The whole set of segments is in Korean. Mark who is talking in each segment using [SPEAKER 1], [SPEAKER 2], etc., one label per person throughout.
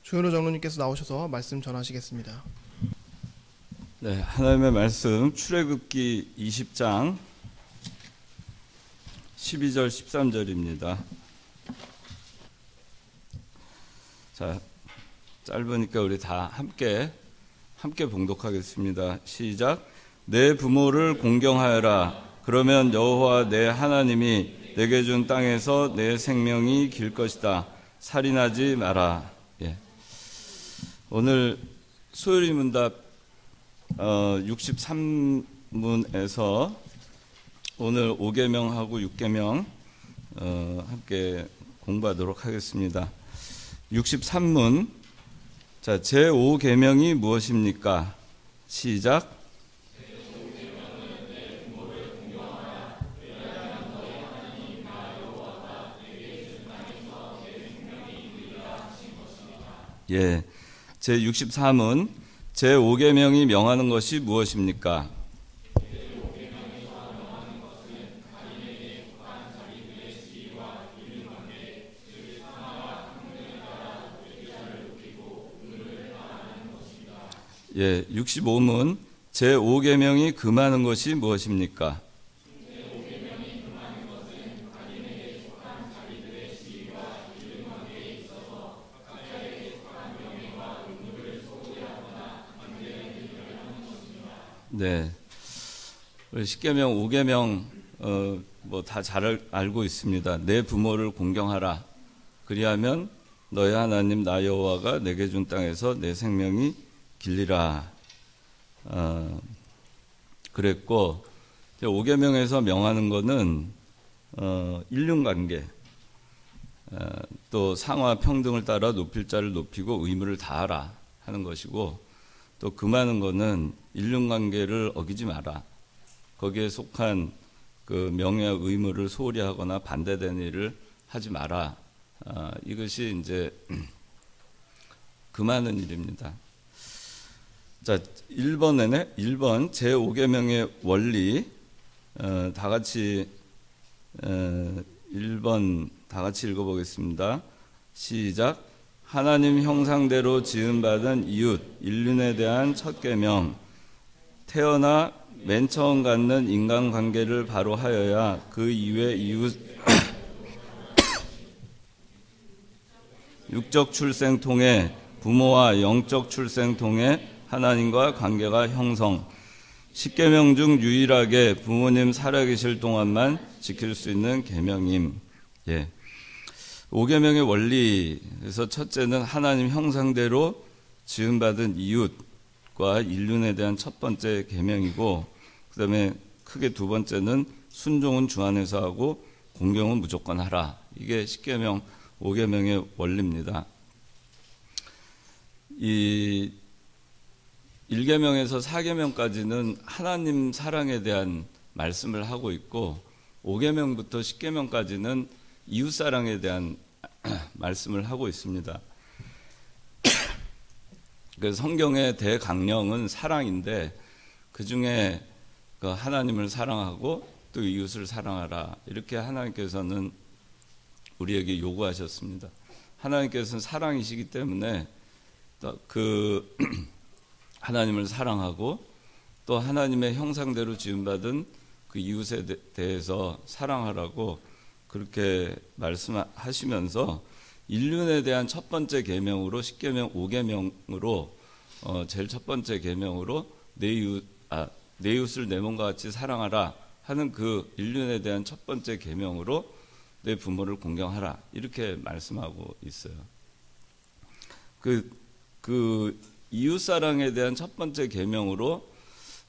[SPEAKER 1] 조현우 장로님께서 나오셔서 말씀 전하시겠습니다.
[SPEAKER 2] 네, 하나님의 말씀 출애굽기 20장 12절 13절입니다. 자, 짧으니까 우리 다 함께 봉독하겠습니다. 시작. 내 부모를 공경하여라. 그러면 여호와 내 하나님이 내게 준 땅에서 내 생명이 길 것이다. 살인하지 마라. 예. 오늘 소요리 문답 63문에서 오늘 5계명하고 6계명 함께 공부하도록 하겠습니다. 63문. 자, 제5계명이 무엇입니까? 시작. 예, 제64문 제5계명이 명하는 것이 무엇입니까? 예, 65문 제5계명이 금하는 것이 무엇입니까? 네, 우리 10계명, 5계명 뭐 다 잘 알고 있습니다. 내 부모를 공경하라. 그리하면 너의 하나님 나 여호와가 내게 준 땅에서 내 생명이 길리라. 그랬고 5계명에서 명하는 것은 인륜관계, 또 상하 평등을 따라 높일 자를 높이고 의무를 다하라 하는 것이고, 또 금하는 것은 인륜관계를 어기지 마라. 거기에 속한 그 명예와 의무를 소홀히 하거나 반대되는 일을 하지 마라. 이것이 이제 금하는 일입니다. 자, 1번 제5계명의 원리, 다 같이 1번 다 같이 읽어보겠습니다. 시작. 하나님 형상대로 지음받은 이웃, 인륜에 대한 첫 계명. 태어나 맨 처음 갖는 인간관계를 바로 하여야 그 이외 이웃 육적 출생 통해 부모와 영적 출생 통해 하나님과 관계가 형성. 10계명 중 유일하게 부모님 살아계실 동안만 지킬 수 있는 계명임. 예. 5계명의 원리에서 첫째는 하나님 형상대로 지음받은 이웃과 인륜에 대한 첫 번째 계명이고, 그 다음에 크게 두 번째는 순종은 주 안에서 하고 공경은 무조건 하라. 이게 10계명, 5계명의 원리입니다. 이 1계명에서 4계명까지는 하나님 사랑에 대한 말씀을 하고 있고, 5계명부터 10계명까지는 이웃사랑에 대한 말씀을 하고 있습니다. 그래서 성경의 대강령은 사랑인데, 그 중에 그 하나님을 사랑하고 또 이웃을 사랑하라, 이렇게 하나님께서는 우리에게 요구하셨습니다. 하나님께서는 사랑이시기 때문에 그 하나님을 사랑하고 또 하나님의 형상대로 지음받은 그 이웃에 대해서 사랑하라고 그렇게 말씀하시면서 인륜에 대한 첫 번째 계명으로 10계명, 5계명으로 제일 첫 번째 계명으로 내 이웃을 내 몸과 같이 사랑하라 하는 그 인륜에 대한 첫 번째 계명으로 내 부모를 공경하라, 이렇게 말씀하고 있어요. 그 이웃 사랑에 대한 첫 번째 계명으로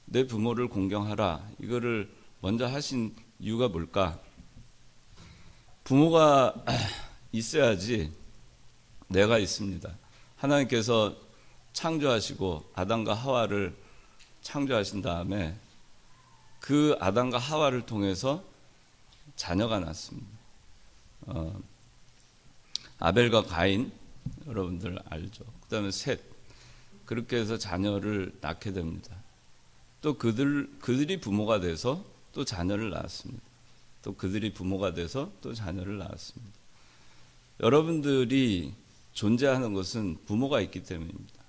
[SPEAKER 2] 내 부모를 공경하라, 이거를 먼저 하신 이유가 뭘까? 부모가 있어야지 내가 있습니다. 하나님께서 창조하시고 아담과 하와를 창조하신 다음에 그 아담과 하와를 통해서 자녀가 났습니다. 아벨과 가인, 여러분들 알죠? 그 다음에 셋, 그렇게 해서 자녀를 낳게 됩니다. 또 그들이 부모가 돼서 또 자녀를 낳았습니다. 또 그들이 부모가 돼서 또 자녀를 낳았습니다. 여러분들이 존재하는 것은 부모가 있기 때문입니다.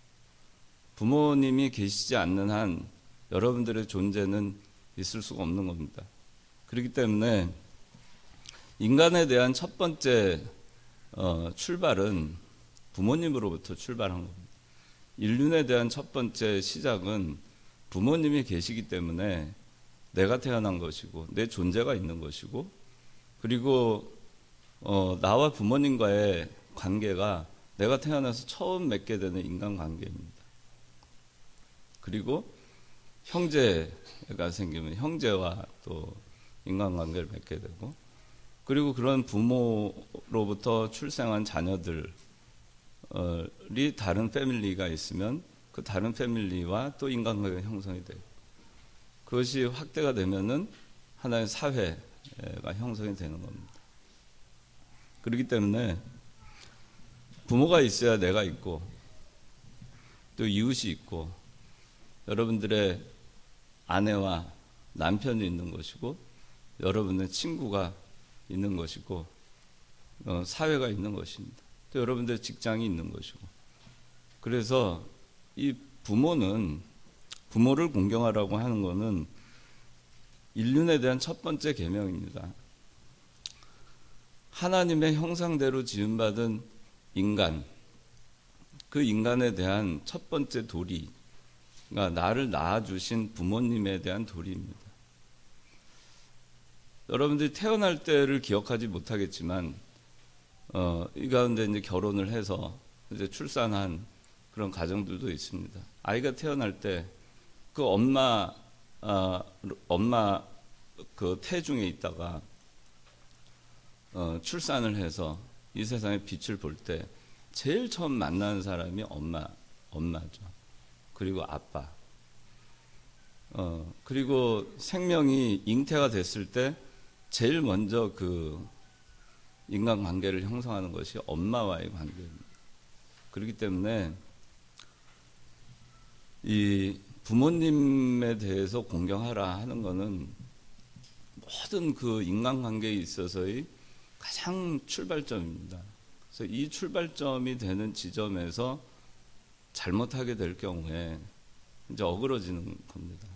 [SPEAKER 2] 부모님이 계시지 않는 한 여러분들의 존재는 있을 수가 없는 겁니다. 그렇기 때문에 인간에 대한 첫 번째 출발은 부모님으로부터 출발한 겁니다. 인륜에 대한 첫 번째 시작은 부모님이 계시기 때문에 내가 태어난 것이고 내 존재가 있는 것이고, 그리고 나와 부모님과의 관계가 내가 태어나서 처음 맺게 되는 인간관계입니다. 그리고 형제가 생기면 형제와 또 인간관계를 맺게 되고, 그리고 그런 부모로부터 출생한 자녀들이 다른 패밀리가 있으면 그 다른 패밀리와 또 인간관계가 형성이 되고, 그것이 확대가 되면은 하나의 사회가 형성이 되는 겁니다. 그렇기 때문에 부모가 있어야 내가 있고, 또 이웃이 있고, 여러분들의 아내와 남편이 있는 것이고, 여러분의 친구가 있는 것이고, 사회가 있는 것입니다. 또 여러분들의 직장이 있는 것이고. 그래서 이 부모를 공경하라고 하는 것은 인륜에 대한 첫 번째 계명입니다. 하나님의 형상대로 지음받은 인간, 그 인간에 대한 첫 번째 도리가 나를 낳아주신 부모님에 대한 도리입니다. 여러분들이 태어날 때를 기억하지 못하겠지만, 이 가운데 이제 결혼을 해서 이제 출산한 그런 가정들도 있습니다. 아이가 태어날 때 그 엄마 그 태중에 있다가 출산을 해서 이 세상의 빛을 볼 때 제일 처음 만나는 사람이 엄마죠. 그리고 아빠. 그리고 생명이 잉태가 됐을 때 제일 먼저 그 인간관계를 형성하는 것이 엄마와의 관계입니다. 그렇기 때문에 이 부모님에 대해서 공경하라 하는 것은 모든 그 인간관계에 있어서의 가장 출발점입니다. 그래서 이 출발점이 되는 지점에서 잘못하게 될 경우에 이제 어그러지는 겁니다.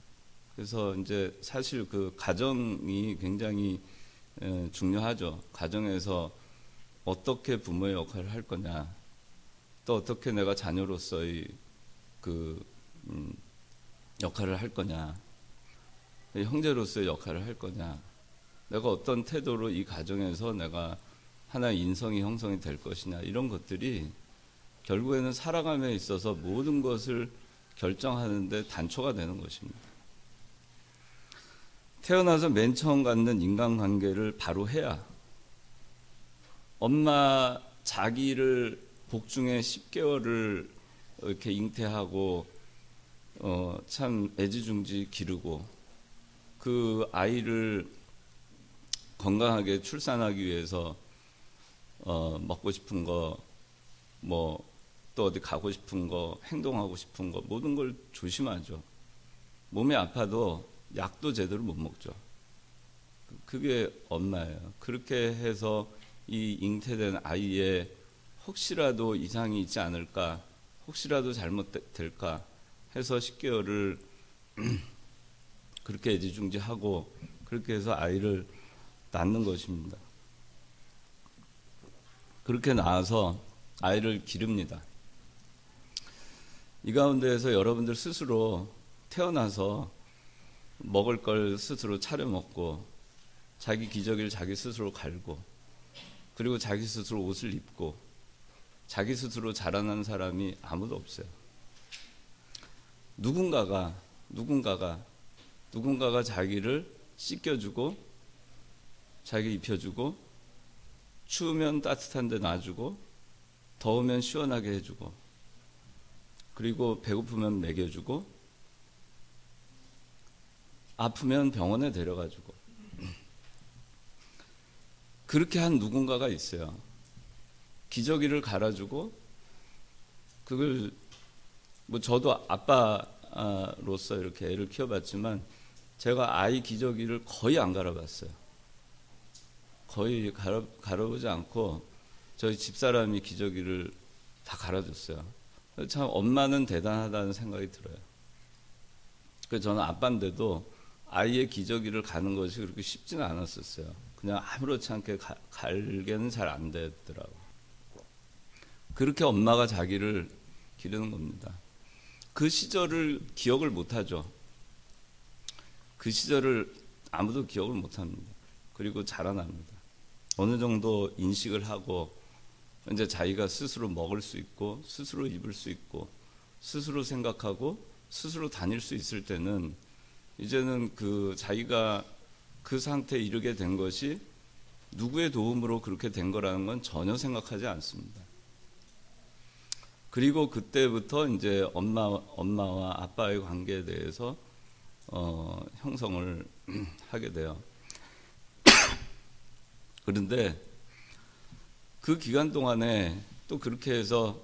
[SPEAKER 2] 그래서 이제 사실 그 가정이 굉장히 중요하죠. 가정에서 어떻게 부모의 역할을 할 거냐, 또 어떻게 내가 자녀로서의 그 역할을 할 거냐, 형제로서의 역할을 할 거냐, 내가 어떤 태도로 이 가정에서 내가 하나의 인성이 형성이 될 것이냐, 이런 것들이 결국에는 살아감에 있어서 모든 것을 결정하는데 단초가 되는 것입니다. 태어나서 맨 처음 갖는 인간관계를 바로 해야 엄마 자기를 복중에 10개월을 이렇게 잉태하고 참 애지중지 기르고 그 아이를 건강하게 출산하기 위해서 먹고 싶은 거, 뭐 또 어디 가고 싶은 거, 행동하고 싶은 거, 모든 걸 조심하죠. 몸이 아파도 약도 제대로 못 먹죠. 그게 엄마예요. 그렇게 해서 이 잉태된 아이의 혹시라도 이상이 있지 않을까, 혹시라도 잘못될까 해서 10개월을 그렇게 애지중지하고 그렇게 해서 아이를 낳는 것입니다. 그렇게 낳아서 아이를 기릅니다. 이 가운데에서 여러분들 스스로 태어나서 먹을 걸 스스로 차려 먹고, 자기 기저귀를 자기 스스로 갈고, 그리고 자기 스스로 옷을 입고, 자기 스스로 자라난 사람이 아무도 없어요. 누군가가 자기를 씻겨주고, 자기 입혀주고, 추우면 따뜻한 데 놔주고, 더우면 시원하게 해주고, 그리고 배고프면 먹여주고, 아프면 병원에 데려가주고, 그렇게 한 누군가가 있어요. 기저귀를 갈아주고, 그걸 뭐 저도 아빠로서 이렇게 애를 키워봤지만 제가 아이 기저귀를 거의 안 갈아봤어요. 거의 갈아보지 않고 저희 집사람이 기저귀를 다 갈아줬어요. 참 엄마는 대단하다는 생각이 들어요. 그래서 저는 아빠인데도 아이의 기저귀를 가는 것이 그렇게 쉽지는 않았었어요. 그냥 아무렇지 않게 갈게는 잘 안 되더라고요. 그렇게 엄마가 자기를 기르는 겁니다. 그 시절을 기억을 못하죠. 그 시절을 아무도 기억을 못합니다. 그리고 자라납니다. 어느 정도 인식을 하고 이제 자기가 스스로 먹을 수 있고 스스로 입을 수 있고 스스로 생각하고 스스로 다닐 수 있을 때는 이제는 그 자기가 그 상태에 이르게 된 것이 누구의 도움으로 그렇게 된 거라는 건 전혀 생각하지 않습니다. 그리고 그때부터 이제 엄마와 아빠의 관계에 대해서 형성을 하게 돼요. 그런데 그 기간 동안에 또 그렇게 해서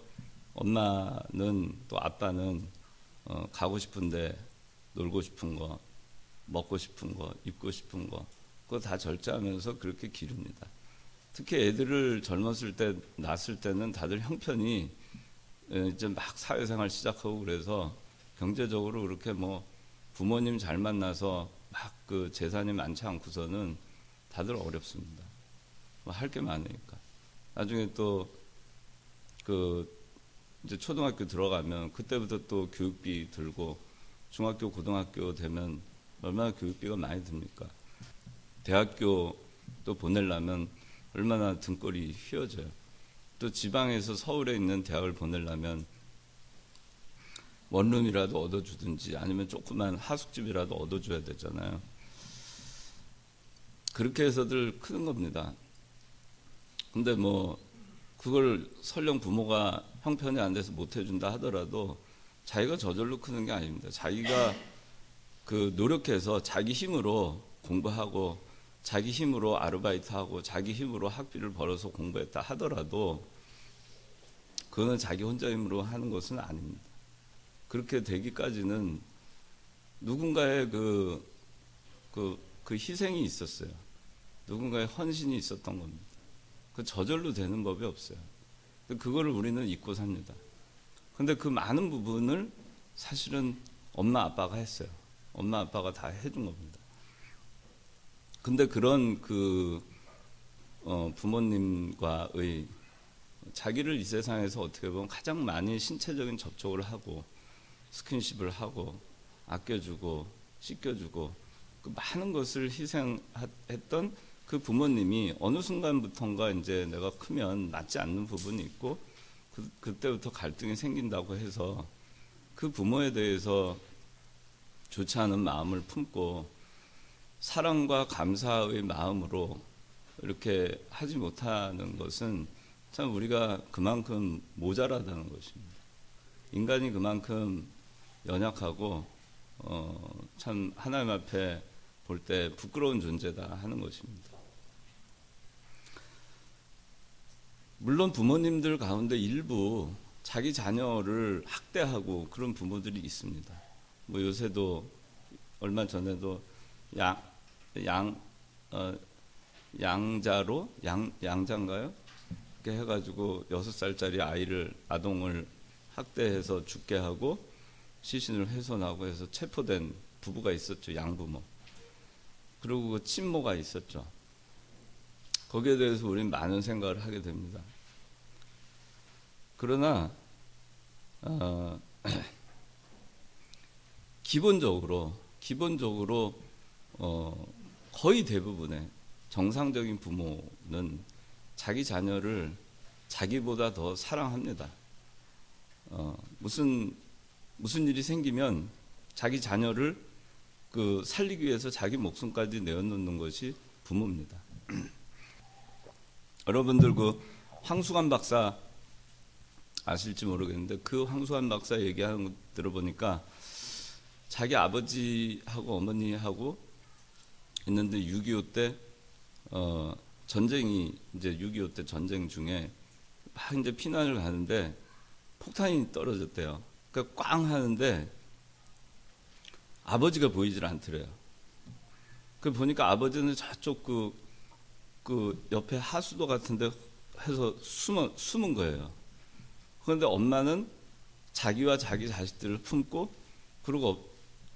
[SPEAKER 2] 엄마는 또 아빠는 가고 싶은데 놀고 싶은 거, 먹고 싶은 거, 입고 싶은 거 그거 다 절제하면서 그렇게 기릅니다. 특히 애들을 젊었을 때 낳았을 때는 다들 형편이 이제 막 사회생활 시작하고 그래서 경제적으로 그렇게 뭐 부모님 잘 만나서 막 그 재산이 많지 않고서는 다들 어렵습니다. 뭐 할 게 많으니까. 나중에 또 그 이제 초등학교 들어가면 그때부터 또 교육비 들고 중학교 고등학교 되면 얼마나 교육비가 많이 듭니까? 대학교 또 보내려면 얼마나 등골이 휘어져요. 또 지방에서 서울에 있는 대학을 보내려면 원룸이라도 얻어주든지 아니면 조그만 하숙집이라도 얻어줘야 되잖아요. 그렇게 해서들 크는 겁니다. 근데 뭐 그걸 설령 부모가 형편이 안 돼서 못 해준다 하더라도 자기가 저절로 크는 게 아닙니다. 자기가 그 노력해서 자기 힘으로 공부하고 자기 힘으로 아르바이트하고 자기 힘으로 학비를 벌어서 공부했다 하더라도 그거는 자기 혼자 힘으로 하는 것은 아닙니다. 그렇게 되기까지는 누군가의 그 희생이 있었어요. 누군가의 헌신이 있었던 겁니다. 그 저절로 되는 법이 없어요. 그거를 우리는 잊고 삽니다. 근데 그 많은 부분을 사실은 엄마 아빠가 했어요. 엄마 아빠가 다 해준 겁니다. 근데 그런 부모님과의 자기를 이 세상에서 어떻게 보면 가장 많이 신체적인 접촉을 하고 스킨십을 하고 아껴주고 씻겨주고 그 많은 것을 희생했던 그 부모님이 어느 순간부터인가 이제 내가 크면 맞지 않는 부분이 있고 그때부터 갈등이 생긴다고 해서 그 부모에 대해서 좋지 않은 마음을 품고 사랑과 감사의 마음으로 이렇게 하지 못하는 것은 참 우리가 그만큼 모자라다는 것입니다. 인간이 그만큼 연약하고 참 하나님 앞에 볼 때 부끄러운 존재다 하는 것입니다. 물론 부모님들 가운데 일부 자기 자녀를 학대하고 그런 부모들이 있습니다. 뭐 요새도 얼마 전에도 양자인가요? 이렇게 해가지고 6살짜리 아동을 학대해서 죽게 하고 시신을 훼손하고 해서 체포된 부부가 있었죠. 양부모. 그리고 그 친모가 있었죠. 거기에 대해서 우리는 많은 생각을 하게 됩니다. 그러나 기본적으로 거의 대부분의 정상적인 부모는 자기 자녀를 자기보다 더 사랑합니다. 무슨 일이 생기면 자기 자녀를 살리기 위해서 자기 목숨까지 내어놓는 것이 부모입니다. 여러분들 황수관 박사 아실지 모르겠는데 그 황수관 박사 얘기하는 거 들어보니까 자기 아버지하고 어머니하고 있는데 6.25 때 전쟁이 이제 6.25 때 전쟁 중에 막 이제 피난을 가는데 폭탄이 떨어졌대요. 그러니까 꽝 하는데 아버지가 보이질 않더래요. 그 보니까 아버지는 저쪽 그 옆에 하수도 같은데 해서 숨은 거예요. 그런데 엄마는 자기와 자기 자식들을 품고 그러고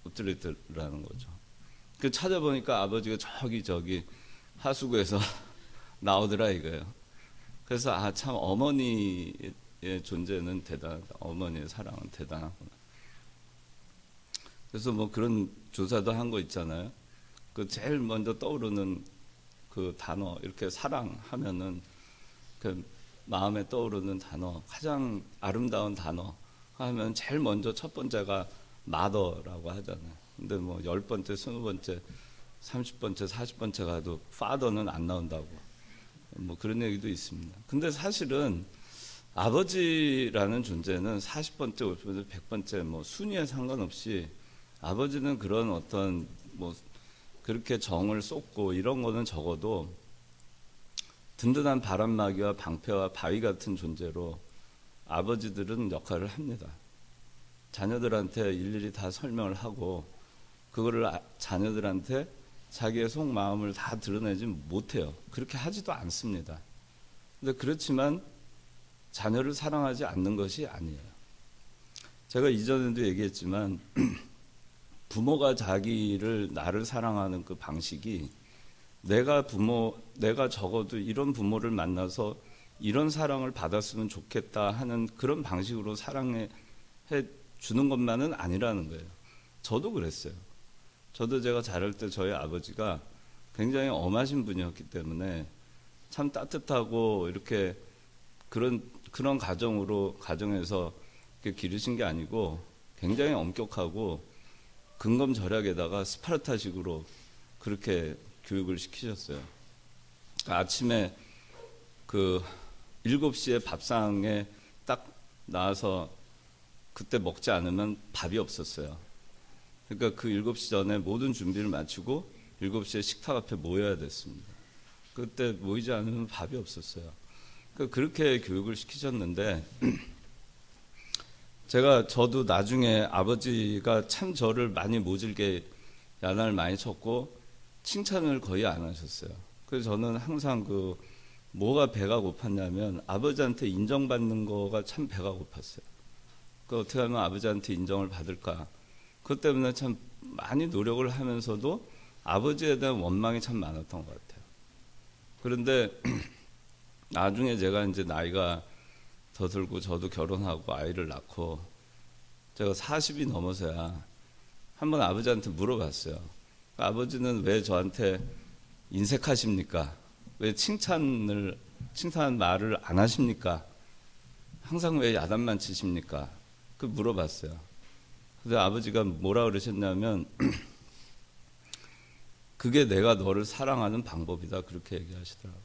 [SPEAKER 2] 엎드렸더라는 거죠. 그 찾아보니까 아버지가 저기 하수구에서 나오더라 이거예요. 그래서 참 어머니의 존재는 대단하다. 어머니의 사랑은 대단하구나. 그래서 뭐 그런 조사도 한 거 있잖아요. 그 제일 먼저 떠오르는 그 단어, 이렇게 사랑하면은 그 마음에 떠오르는 단어, 가장 아름다운 단어 하면 제일 먼저 첫 번째가 mother라고 하잖아요. 근데 뭐 10번째, 20번째, 30번째, 40번째 가도 father는 안 나온다고 뭐 그런 얘기도 있습니다. 근데 사실은 아버지라는 존재는 40번째, 50번째, 100번째 뭐 순위에 상관없이 아버지는 그런 어떤 뭐 그렇게 정을 쏟고 이런 거는 적어도 든든한 바람막이와 방패와 바위 같은 존재로 아버지들은 역할을 합니다. 자녀들한테 일일이 다 설명을 하고 그거를 자녀들한테 자기의 속마음을 다 드러내지 못해요. 그렇게 하지도 않습니다. 근데 그렇지만 자녀를 사랑하지 않는 것이 아니에요. 제가 이전에도 얘기했지만 부모가 나를 사랑하는 그 방식이 내가 적어도 이런 부모를 만나서 이런 사랑을 받았으면 좋겠다 하는 그런 방식으로 사랑해 주는 것만은 아니라는 거예요. 저도 그랬어요. 저도 제가 자랄 때 저희 아버지가 굉장히 엄하신 분이었기 때문에 참 따뜻하고 이렇게 그런 가정에서 기르신 게 아니고 굉장히 엄격하고 근검절약에다가 스파르타식으로 그렇게 교육을 시키셨어요. 아침에 7시에 밥상에 딱 나와서 그때 먹지 않으면 밥이 없었어요. 그러니까 그 7시 전에 모든 준비를 마치고 7시에 식탁 앞에 모여야 됐습니다. 그때 모이지 않으면 밥이 없었어요. 그러니까 그렇게 교육을 시키셨는데 저도 나중에 아버지가 참 저를 많이 모질게 야단을 많이 쳤고 칭찬을 거의 안 하셨어요. 그래서 저는 항상 뭐가 배가 고팠냐면 아버지한테 인정받는 거가 참 배가 고팠어요. 어떻게 하면 아버지한테 인정을 받을까. 그것 때문에 참 많이 노력을 하면서도 아버지에 대한 원망이 참 많았던 것 같아요. 그런데 나중에 제가 이제 나이가 더 들고 저도 결혼하고 아이를 낳고 제가 40이 넘어서야 한번 아버지한테 물어봤어요. 아버지는 왜 저한테 인색하십니까? 왜 칭찬 말을 안 하십니까? 항상 왜 야단만 치십니까? 물어봤어요. 그래서 아버지가 뭐라 그러셨냐면 그게 내가 너를 사랑하는 방법이다 그렇게 얘기하시더라고요.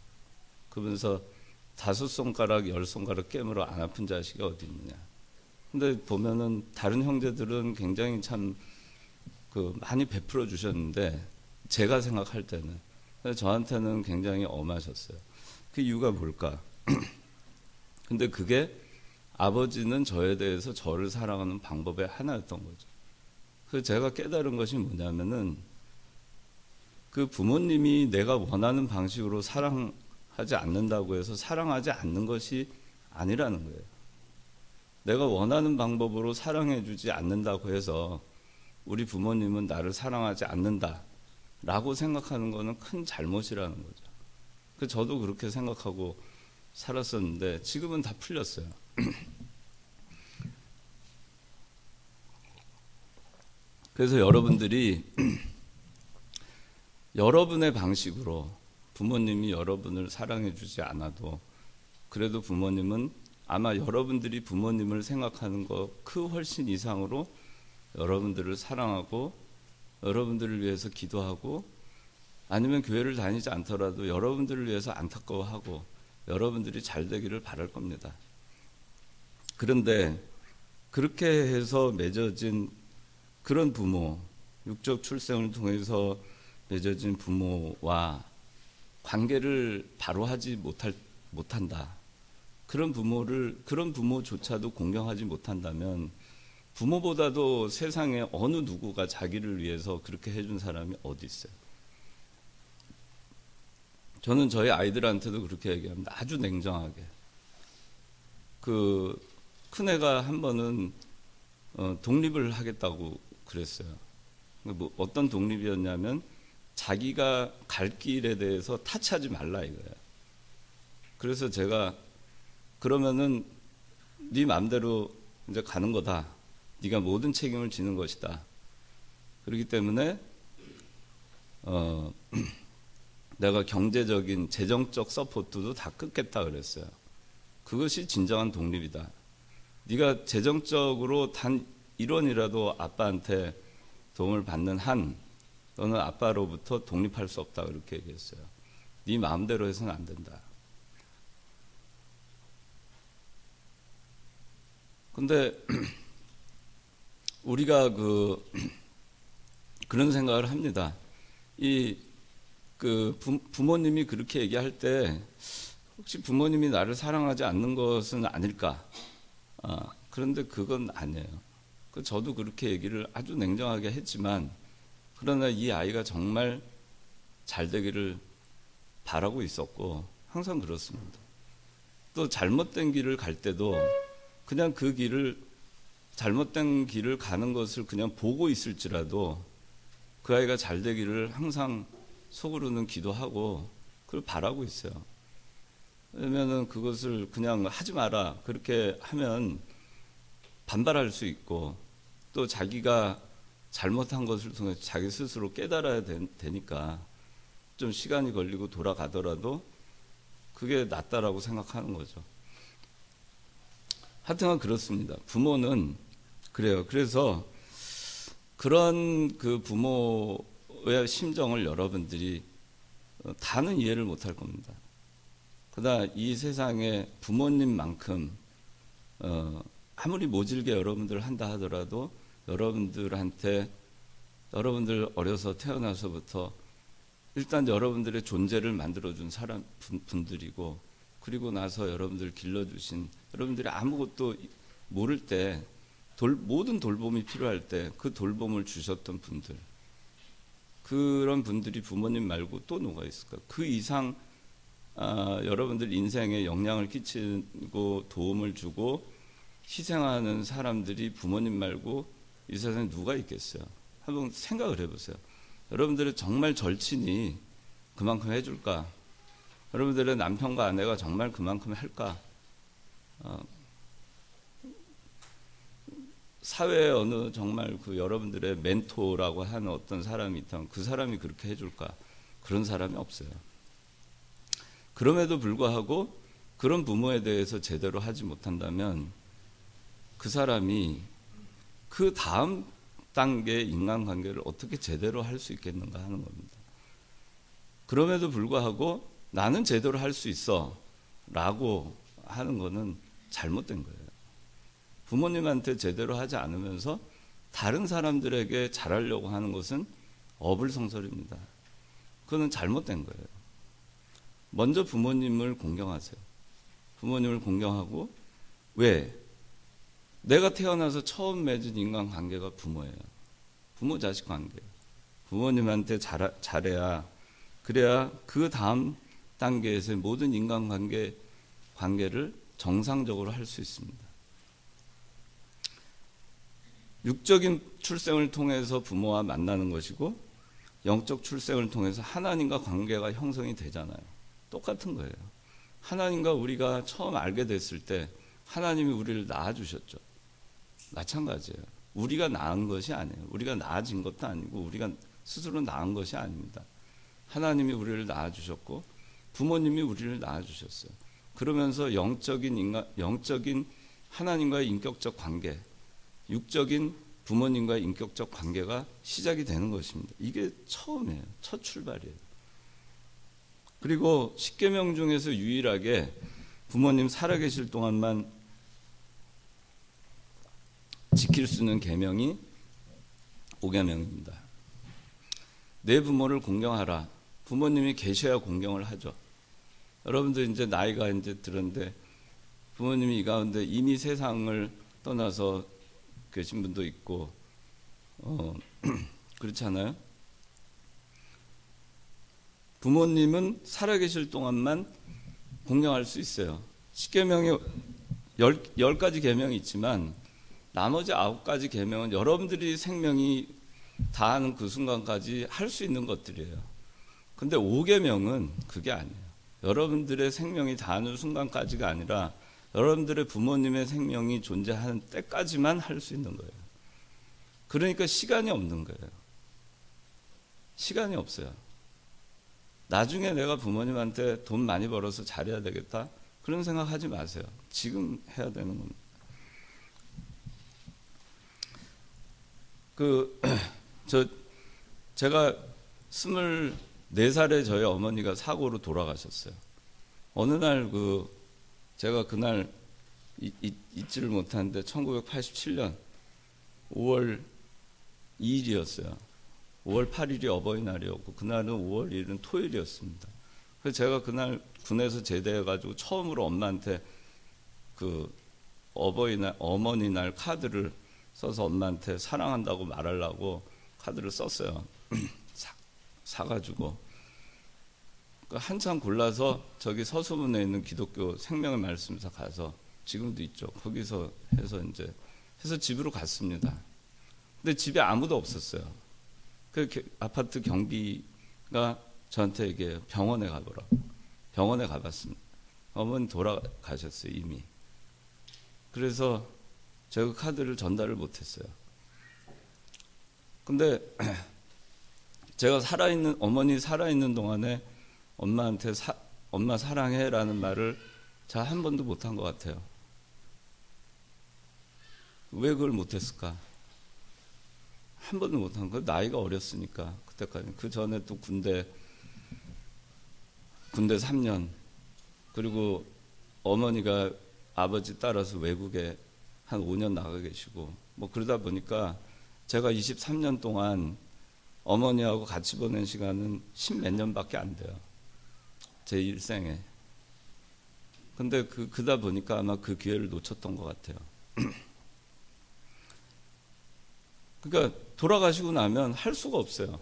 [SPEAKER 2] 그러면서 5손가락 10손가락 깨물어 안 아픈 자식이 어디 있느냐. 근데 보면은 다른 형제들은 굉장히 참 많이 베풀어 주셨는데 제가 생각할 때는 저한테는 굉장히 엄하셨어요. 그 이유가 뭘까? 근데 그게 아버지는 저에 대해서 저를 사랑하는 방법의 하나였던 거죠. 그래서 제가 깨달은 것이 뭐냐면은 그 부모님이 내가 원하는 방식으로 사랑하지 않는다고 해서 사랑하지 않는 것이 아니라는 거예요. 내가 원하는 방법으로 사랑해 주지 않는다고 해서 우리 부모님은 나를 사랑하지 않는다라고 생각하는 것은 큰 잘못이라는 거죠. 그래서 저도 그렇게 생각하고 살았었는데 지금은 다 풀렸어요. 그래서 여러분들이 여러분의 방식으로 부모님이 여러분을 사랑해 주지 않아도 그래도 부모님은 아마 여러분들이 부모님을 생각하는 것 그 훨씬 이상으로 여러분들을 사랑하고 여러분들을 위해서 기도하고 아니면 교회를 다니지 않더라도 여러분들을 위해서 안타까워하고 여러분들이 잘 되기를 바랄 겁니다. 그런데 그렇게 해서 맺어진 그런 부모, 육적 출생을 통해서 맺어진 부모와 관계를 바로 하지 못한다. 그런 부모조차도 공경하지 못한다면 부모보다도 세상에 어느 누구가 자기를 위해서 그렇게 해준 사람이 어디 있어요? 저는 저희 아이들한테도 그렇게 얘기합니다. 아주 냉정하게. 큰애가 한 번은 독립을 하겠다고 그랬어요. 뭐 어떤 독립이었냐면 자기가 갈 길에 대해서 타치하지 말라 이거예요. 그래서 제가 그러면은 네 마음대로 이제 가는 거다. 네가 모든 책임을 지는 것이다. 그렇기 때문에 내가 경제적인 재정적 서포트도 다 끊겠다 그랬어요. 그것이 진정한 독립이다. 네가 재정적으로 단 1원이라도 아빠한테 도움을 받는 한 너는 아빠로부터 독립할 수 없다 그렇게 얘기했어요. 네 마음대로 해서는 안 된다. 근데 우리가 그런 생각을 합니다. 부모님이 그렇게 얘기할 때 혹시 부모님이 나를 사랑하지 않는 것은 아닐까? 그런데 그건 아니에요. 저도 그렇게 얘기를 아주 냉정하게 했지만 그러나 이 아이가 정말 잘 되기를 바라고 있었고 항상 그렇습니다. 또 잘못된 길을 갈 때도 그냥 그 길을 잘못된 길을 가는 것을 그냥 보고 있을지라도 그 아이가 잘 되기를 항상 속으로는 기도하고 그걸 바라고 있어요. 왜냐면은 그것을 그냥 하지 마라 그렇게 하면 반발할 수 있고 또 자기가 잘못한 것을 통해서 자기 스스로 깨달아야 되니까 좀 시간이 걸리고 돌아가더라도 그게 낫다라고 생각하는 거죠. 하여튼 그렇습니다. 부모는 그래요. 그래서 그런 그 부모의 심정을 여러분들이 다는 이해를 못할 겁니다. 그러나 이 세상에 부모님만큼 아무리 모질게 여러분들 한다 하더라도 여러분들 어려서 태어나서부터 일단 여러분들의 존재를 만들어준 분들이고 그리고 나서 여러분들 길러주신 여러분들이 아무것도 모를 때 모든 돌봄이 필요할 때 그 돌봄을 주셨던 분들 그런 분들이 부모님 말고 또 누가 있을까? 그 이상 여러분들 인생에 영향을 끼치고 도움을 주고 희생하는 사람들이 부모님 말고 이 세상에 누가 있겠어요? 한번 생각을 해보세요. 여러분들의 정말 절친이 그만큼 해줄까? 여러분들의 남편과 아내가 정말 그만큼 할까? 사회에 어느 정말 여러분들의 멘토라고 하는 어떤 사람이 있다면 그 사람이 그렇게 해줄까? 그런 사람이 없어요. 그럼에도 불구하고 그런 부모에 대해서 제대로 하지 못한다면 그 사람이 그 다음 단계의 인간관계를 어떻게 제대로 할 수 있겠는가 하는 겁니다. 그럼에도 불구하고 나는 제대로 할 수 있어 라고 하는 거는 잘못된 거예요. 부모님한테 제대로 하지 않으면서 다른 사람들에게 잘하려고 하는 것은 어불성설입니다. 그거는 잘못된 거예요. 먼저 부모님을 공경하세요. 부모님을 공경하고 왜? 내가 태어나서 처음 맺은 인간관계가 부모예요. 부모-자식 관계. 부모님한테 잘해야 그래야 그 다음 단계에서의 모든 인간관계를 정상적으로 할 수 있습니다. 육적인 출생을 통해서 부모와 만나는 것이고 영적 출생을 통해서 하나님과 관계가 형성이 되잖아요. 똑같은 거예요. 하나님과 우리가 처음 알게 됐을 때 하나님이 우리를 낳아주셨죠. 마찬가지예요. 우리가 낳은 것이 아니에요. 우리가 낳아진 것도 아니고 우리가 스스로 낳은 것이 아닙니다. 하나님이 우리를 낳아주셨고 부모님이 우리를 낳아주셨어요. 그러면서 영적인 하나님과의 인격적 관계, 육적인 부모님과의 인격적 관계가 시작이 되는 것입니다. 이게 처음이에요. 첫 출발이에요. 그리고 십계명 중에서 유일하게 부모님 살아계실 동안만 지킬 수 있는 계명이 5계명입니다. 내 부모를 공경하라. 부모님이 계셔야 공경을 하죠. 여러분들 이제 나이가 이제 들었는데 부모님이 이 가운데 이미 세상을 떠나서 계신 분도 있고 그렇잖아요. 부모님은 살아계실 동안만 공경할 수 있어요. 십계명의 열 가지 계명이 있지만 나머지 9가지 계명은 여러분들이 생명이 다하는 그 순간까지 할 수 있는 것들이에요. 근데 5계명은 그게 아니에요. 여러분들의 생명이 다하는 순간까지가 아니라 여러분들의 부모님의 생명이 존재하는 때까지만 할 수 있는 거예요. 그러니까 시간이 없는 거예요. 시간이 없어요. 나중에 내가 부모님한테 돈 많이 벌어서 잘해야 되겠다, 그런 생각하지 마세요. 지금 해야 되는 겁니다. 제가 24살에 저희 어머니가 사고로 돌아가셨어요. 어느 날 제가 그날 잊지를 못하는데 1987년 5월 2일이었어요. 5월 8일이 어버이날이었고 그날은 5월 1일은 토요일이었습니다. 그래서 제가 그날 군에서 제대해가지고 처음으로 엄마한테 그 어머니 날 카드를 써서 엄마한테 사랑한다고 말하려고 카드를 썼어요. 사가지고 한참 골라서 저기 서소문에 있는 기독교 생명의 말씀사 가서, 지금도 있죠, 거기서 해서 집으로 갔습니다. 근데 집에 아무도 없었어요. 그 아파트 경비가 저한테 얘기해요. 병원에 가보라고. 병원에 가봤습니다. 어머니 돌아가셨어요, 이미. 그래서 제가 카드를 전달을 못했어요. 근데 제가 어머니 살아있는 동안에 엄마한테 엄마 사랑해라는 말을 잘 한 번도 못한 것 같아요. 왜 그걸 못했을까? 한 번도 못한 거. 나이가 어렸으니까 그때까지. 그 전에 또 군대 3년, 그리고 어머니가 아버지 따라서 외국에 한 5년 나가 계시고 뭐 그러다 보니까 제가 23년 동안 어머니하고 같이 보낸 시간은 10몇 년밖에 안 돼요, 제 일생에. 근데 그러다 보니까 아마 그 기회를 놓쳤던 것 같아요. 그러니까 돌아가시고 나면 할 수가 없어요.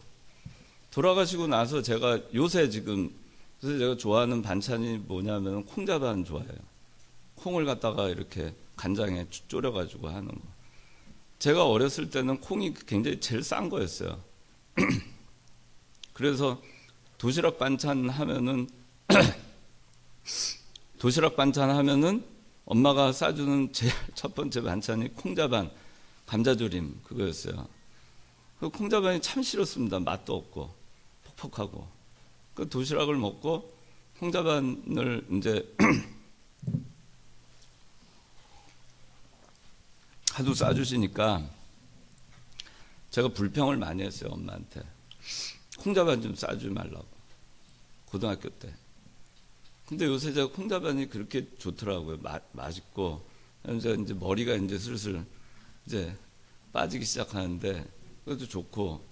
[SPEAKER 2] 돌아가시고 나서 제가 요새 그래서 제가 좋아하는 반찬이 뭐냐면 콩자반 좋아해요. 콩을 갖다가 이렇게 간장에 졸여가지고 하는 거. 제가 어렸을 때는 콩이 굉장히 제일 싼 거였어요. 그래서 도시락 반찬 하면은 엄마가 싸주는 제일 첫 번째 반찬이 콩자반, 감자조림, 그거였어요. 그 콩자반이 참 싫었습니다. 맛도 없고 퍽퍽하고. 그 도시락을 먹고 콩자반을 이제 하도 싸주시니까 제가 불평을 많이 했어요, 엄마한테. 콩자반 좀 싸주지 말라고, 고등학교 때. 근데 요새 제가 콩자반이 그렇게 좋더라고요. 맛있고. 이제 머리가 이제 슬슬 이제 빠지기 시작하는데 그것도 좋고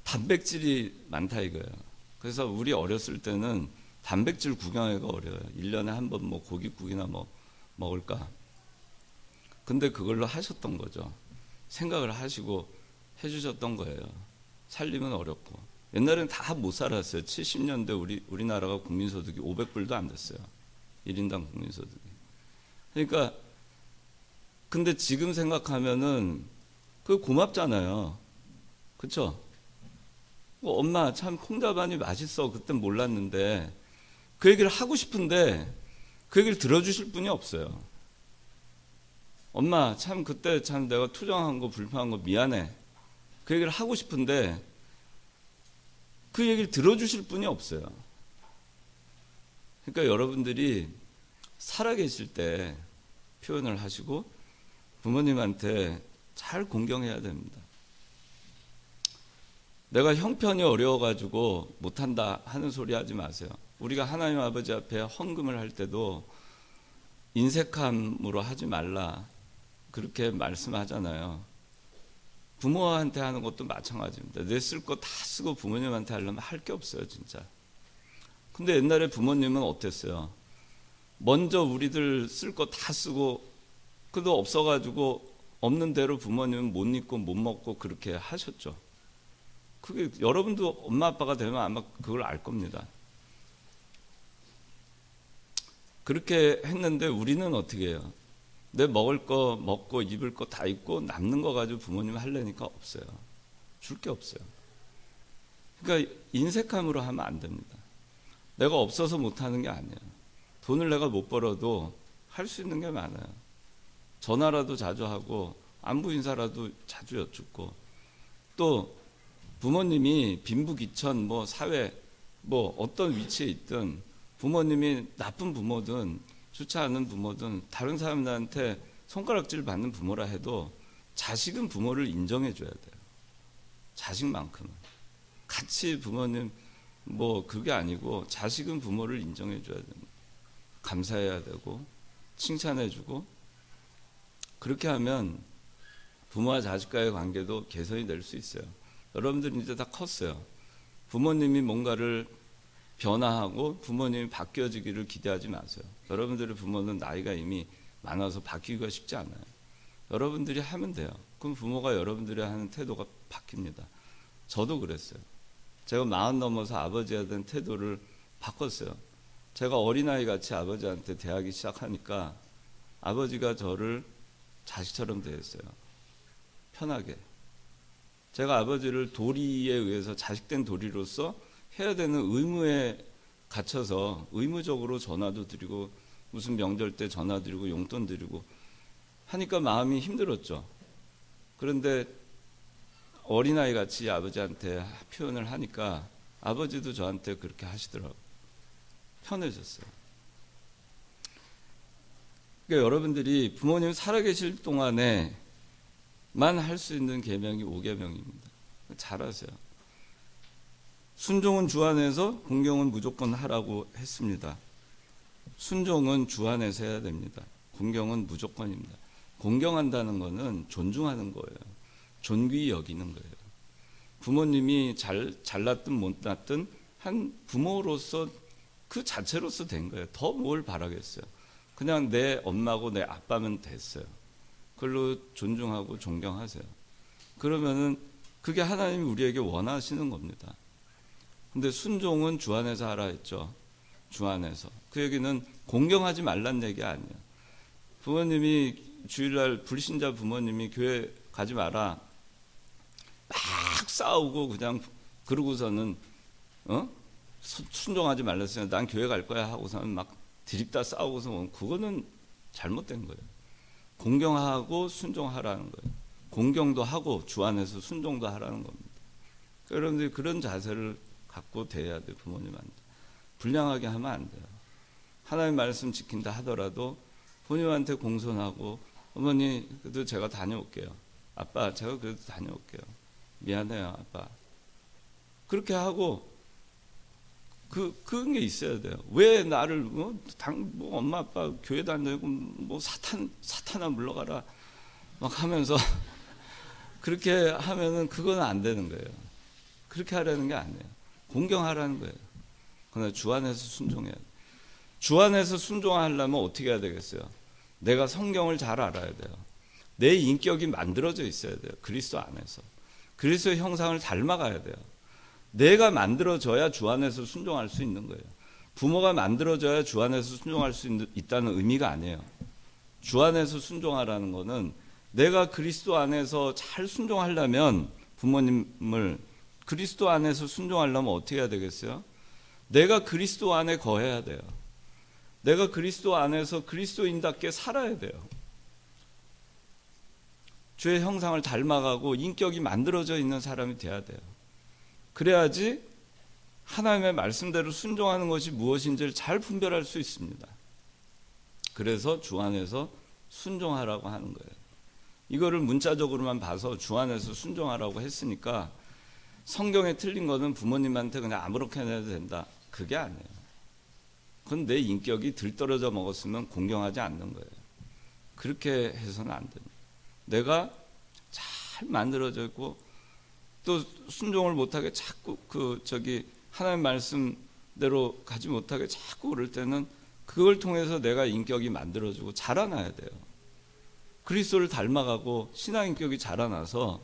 [SPEAKER 2] 단백질이 많다 이거예요. 그래서 우리 어렸을 때는 단백질 구경하기가 어려워요. 1년에 한 번 뭐 고깃국이나 뭐 먹을까. 근데 그걸로 하셨던 거죠. 생각을 하시고 해주셨던 거예요. 살림은 어렵고. 옛날에는 다 못 살았어요. 70년대 우리나라가 국민소득이 500불도 안 됐어요. 1인당 국민소득이. 그러니까 근데 지금 생각하면은 그거 고맙잖아요. 그렇죠? 엄마 참 콩자반이 맛있어. 그땐 몰랐는데 그 얘기를 하고 싶은데 그 얘기를 들어주실 분이 없어요. 엄마 참 그때 참 내가 투정한 거 불평한 거 미안해. 그 얘기를 하고 싶은데 그 얘기를 들어주실 분이 없어요. 그러니까 여러분들이 살아계실 때 표현을 하시고 부모님한테 잘 공경해야 됩니다. 내가 형편이 어려워가지고 못한다 하는 소리 하지 마세요. 우리가 하나님 아버지 앞에 헌금을 할 때도 인색함으로 하지 말라, 그렇게 말씀하잖아요. 부모한테 하는 것도 마찬가지입니다. 내 쓸 거 다 쓰고 부모님한테 하려면 할 게 없어요, 진짜. 근데 옛날에 부모님은 어땠어요? 먼저 우리들 쓸 거 다 쓰고 그도 없어가지고 없는 대로 부모님은 못 입고 못 먹고 그렇게 하셨죠. 그게 여러분도 엄마 아빠가 되면 아마 그걸 알 겁니다. 그렇게 했는데 우리는 어떻게 해요? 내 먹을 거 먹고 입을 거 다 입고 남는 거 가지고 부모님 하려니까 없어요. 줄 게 없어요. 그러니까 인색함으로 하면 안 됩니다. 내가 없어서 못하는 게 아니에요. 돈을 내가 못 벌어도 할 수 있는 게 많아요. 전화라도 자주 하고 안부 인사라도 자주 여쭙고, 또 부모님이 빈부귀천 뭐 사회 뭐 어떤 위치에 있든 부모님이 나쁜 부모든 좋지 않은 부모든 다른 사람들한테 손가락질 받는 부모라 해도 자식은 부모를 인정해 줘야 돼요. 자식만큼은. 같이 부모님 뭐 그게 아니고 자식은 부모를 인정해 줘야 됩니다. 감사해야 되고 칭찬해 주고, 그렇게 하면 부모와 자식과의 관계도 개선이 될 수 있어요. 여러분들은 이제 다 컸어요. 부모님이 뭔가를 변화하고 부모님이 바뀌어지기를 기대하지 마세요. 여러분들의 부모는 나이가 이미 많아서 바뀌기가 쉽지 않아요. 여러분들이 하면 돼요. 그럼 부모가 여러분들이 하는 태도가 바뀝니다. 저도 그랬어요. 제가 40 넘어서 아버지에 대한 태도를 바꿨어요. 제가 어린아이 같이 아버지한테 대하기 시작하니까 아버지가 저를 자식처럼 대했어요. 편하게. 제가 아버지를 도리에 의해서 자식된 도리로서 해야 되는 의무에 갇혀서 의무적으로 전화도 드리고 무슨 명절 때 전화 드리고 용돈 드리고 하니까 마음이 힘들었죠. 그런데 어린아이 같이 아버지한테 표현을 하니까 아버지도 저한테 그렇게 하시더라고요. 편해졌어요. 그러니까 여러분들이 부모님 살아계실 동안에만 할 수 있는 계명이 5계명입니다. 잘하세요. 순종은 주 안에서, 공경은 무조건 하라고 했습니다. 순종은 주 안에서 해야 됩니다. 공경은 무조건입니다. 공경한다는 것은 존중하는 거예요. 존귀히 여기는 거예요. 부모님이 잘났든 못났든 한 부모로서 그 자체로서 된 거예요. 더 뭘 바라겠어요. 그냥 내 엄마고 내 아빠면 됐어요. 그걸로 존중하고 존경하세요. 그러면은 그게 하나님이 우리에게 원하시는 겁니다. 근데 순종은 주 안에서 하라 했죠. 주 안에서. 그 얘기는 공경하지 말란 얘기 아니에요. 부모님이 주일날 불신자 부모님이 교회 가지 마라 막 싸우고 그냥 그러고서는 순종하지 말랬어요. 난 교회 갈 거야 하고서는 막 드립다 싸우고서 그거는 잘못된 거예요. 공경하고 순종하라는 거예요. 공경도 하고 주 안에서 순종도 하라는 겁니다. 여러분들이 그런 자세를 갖고 대해야 돼요. 부모님한테. 불량하게 하면 안 돼요. 하나님 말씀 지킨다 하더라도 부모님한테 공손하고 어머니 그래도 제가 다녀올게요. 아빠 제가 그래도 다녀올게요. 미안해요 아빠. 그렇게 하고 그런 게 있어야 돼요. 왜 나를 뭐 엄마 아빠 교회 다니고 뭐 사탄아 물러가라 막 하면서 그렇게 하면은 그건 안 되는 거예요. 그렇게 하라는 게 아니에요. 공경하라는 거예요. 그러나 주 안에서 순종해야 돼요. 주 안에서 순종하려면 어떻게 해야 되겠어요? 내가 성경을 잘 알아야 돼요. 내 인격이 만들어져 있어야 돼요. 그리스도 안에서. 그리스도의 형상을 닮아가야 돼요. 내가 만들어져야 주 안에서 순종할 수 있는 거예요. 부모가 만들어져야 주 안에서 순종할 수 있다는 의미가 아니에요. 주 안에서 순종하라는 거는 내가 그리스도 안에서 잘 순종하려면 부모님을 그리스도 안에서 순종하려면 어떻게 해야 되겠어요? 내가 그리스도 안에 거해야 돼요. 내가 그리스도 안에서 그리스도인답게 살아야 돼요. 주의 형상을 닮아가고 인격이 만들어져 있는 사람이 돼야 돼요. 그래야지 하나님의 말씀대로 순종하는 것이 무엇인지를 잘 분별할 수 있습니다. 그래서 주 안에서 순종하라고 하는 거예요. 이거를 문자적으로만 봐서 주 안에서 순종하라고 했으니까 성경에 틀린 거는 부모님한테 그냥 아무렇게나 해도 된다. 그게 아니에요. 그건 내 인격이 들떨어져 먹었으면 공경하지 않는 거예요. 그렇게 해서는 안 됩니다. 내가 잘 만들어져 있고 또 순종을 못하게 자꾸 하나님 말씀대로 가지 못하게 자꾸 그럴 때는 그걸 통해서 내가 인격이 만들어지고 자라나야 돼요. 그리스도를 닮아가고 신앙 인격이 자라나서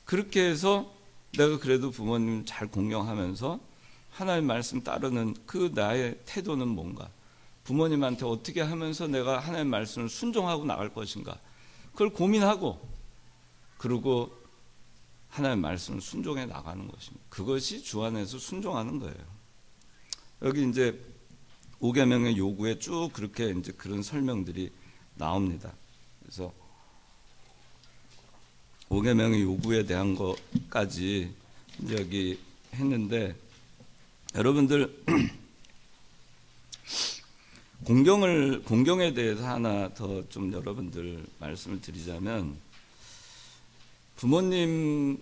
[SPEAKER 2] 그렇게 해서 내가 그래도 부모님 잘 공경하면서 하나님 말씀 따르는 그 나의 태도는 뭔가, 부모님한테 어떻게 하면서 내가 하나님의 말씀을 순종하고 나갈 것인가, 그걸 고민하고 그리고 하나님의 말씀을 순종해 나가는 것입니다. 그것이 주 안에서 순종하는 거예요. 여기 이제 5계명의 요구에 쭉 그렇게 이제 그런 설명들이 나옵니다. 그래서 5계명의 요구에 대한 것까지 이제 여기 했는데, 여러분들 공경에 대해서 하나 더 좀 여러분들 말씀을 드리자면, 부모님을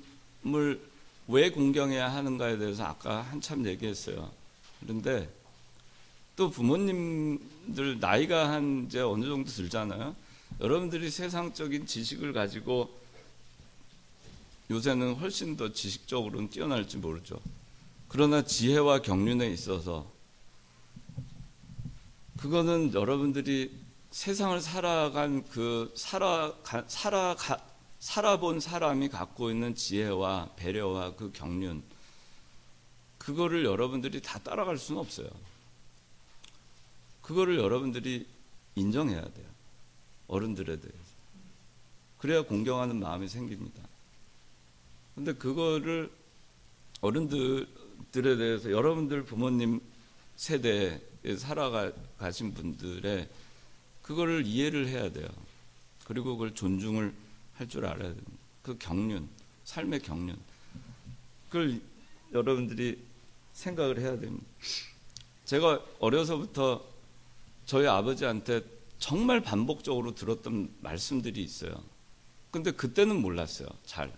[SPEAKER 2] 왜 공경해야 하는가에 대해서 아까 한참 얘기했어요. 그런데 또 부모님들 나이가 한 이제 어느 정도 들잖아요. 여러분들이 세상적인 지식을 가지고, 요새는 훨씬 더 지식적으로는 뛰어날지 모르죠. 그러나 지혜와 경륜에 있어서 그거는 여러분들이 세상을 살아간 살아본 사람이 갖고 있는 지혜와 배려와 그 경륜, 그거를 여러분들이 다 따라갈 수는 없어요. 그거를 여러분들이 인정해야 돼요. 어른들에 대해서. 그래야 공경하는 마음이 생깁니다. 근데 그거를 어른들에 대해서, 여러분들 부모님 세대에 살아가신 분들의 그거를 이해를 해야 돼요. 그리고 그걸 존중을 할 줄 알아야 됩니다. 그 경륜, 삶의 경륜, 그걸 여러분들이 생각을 해야 됩니다. 제가 어려서부터 저희 아버지한테 정말 반복적으로 들었던 말씀들이 있어요. 근데 그때는 몰랐어요. 잘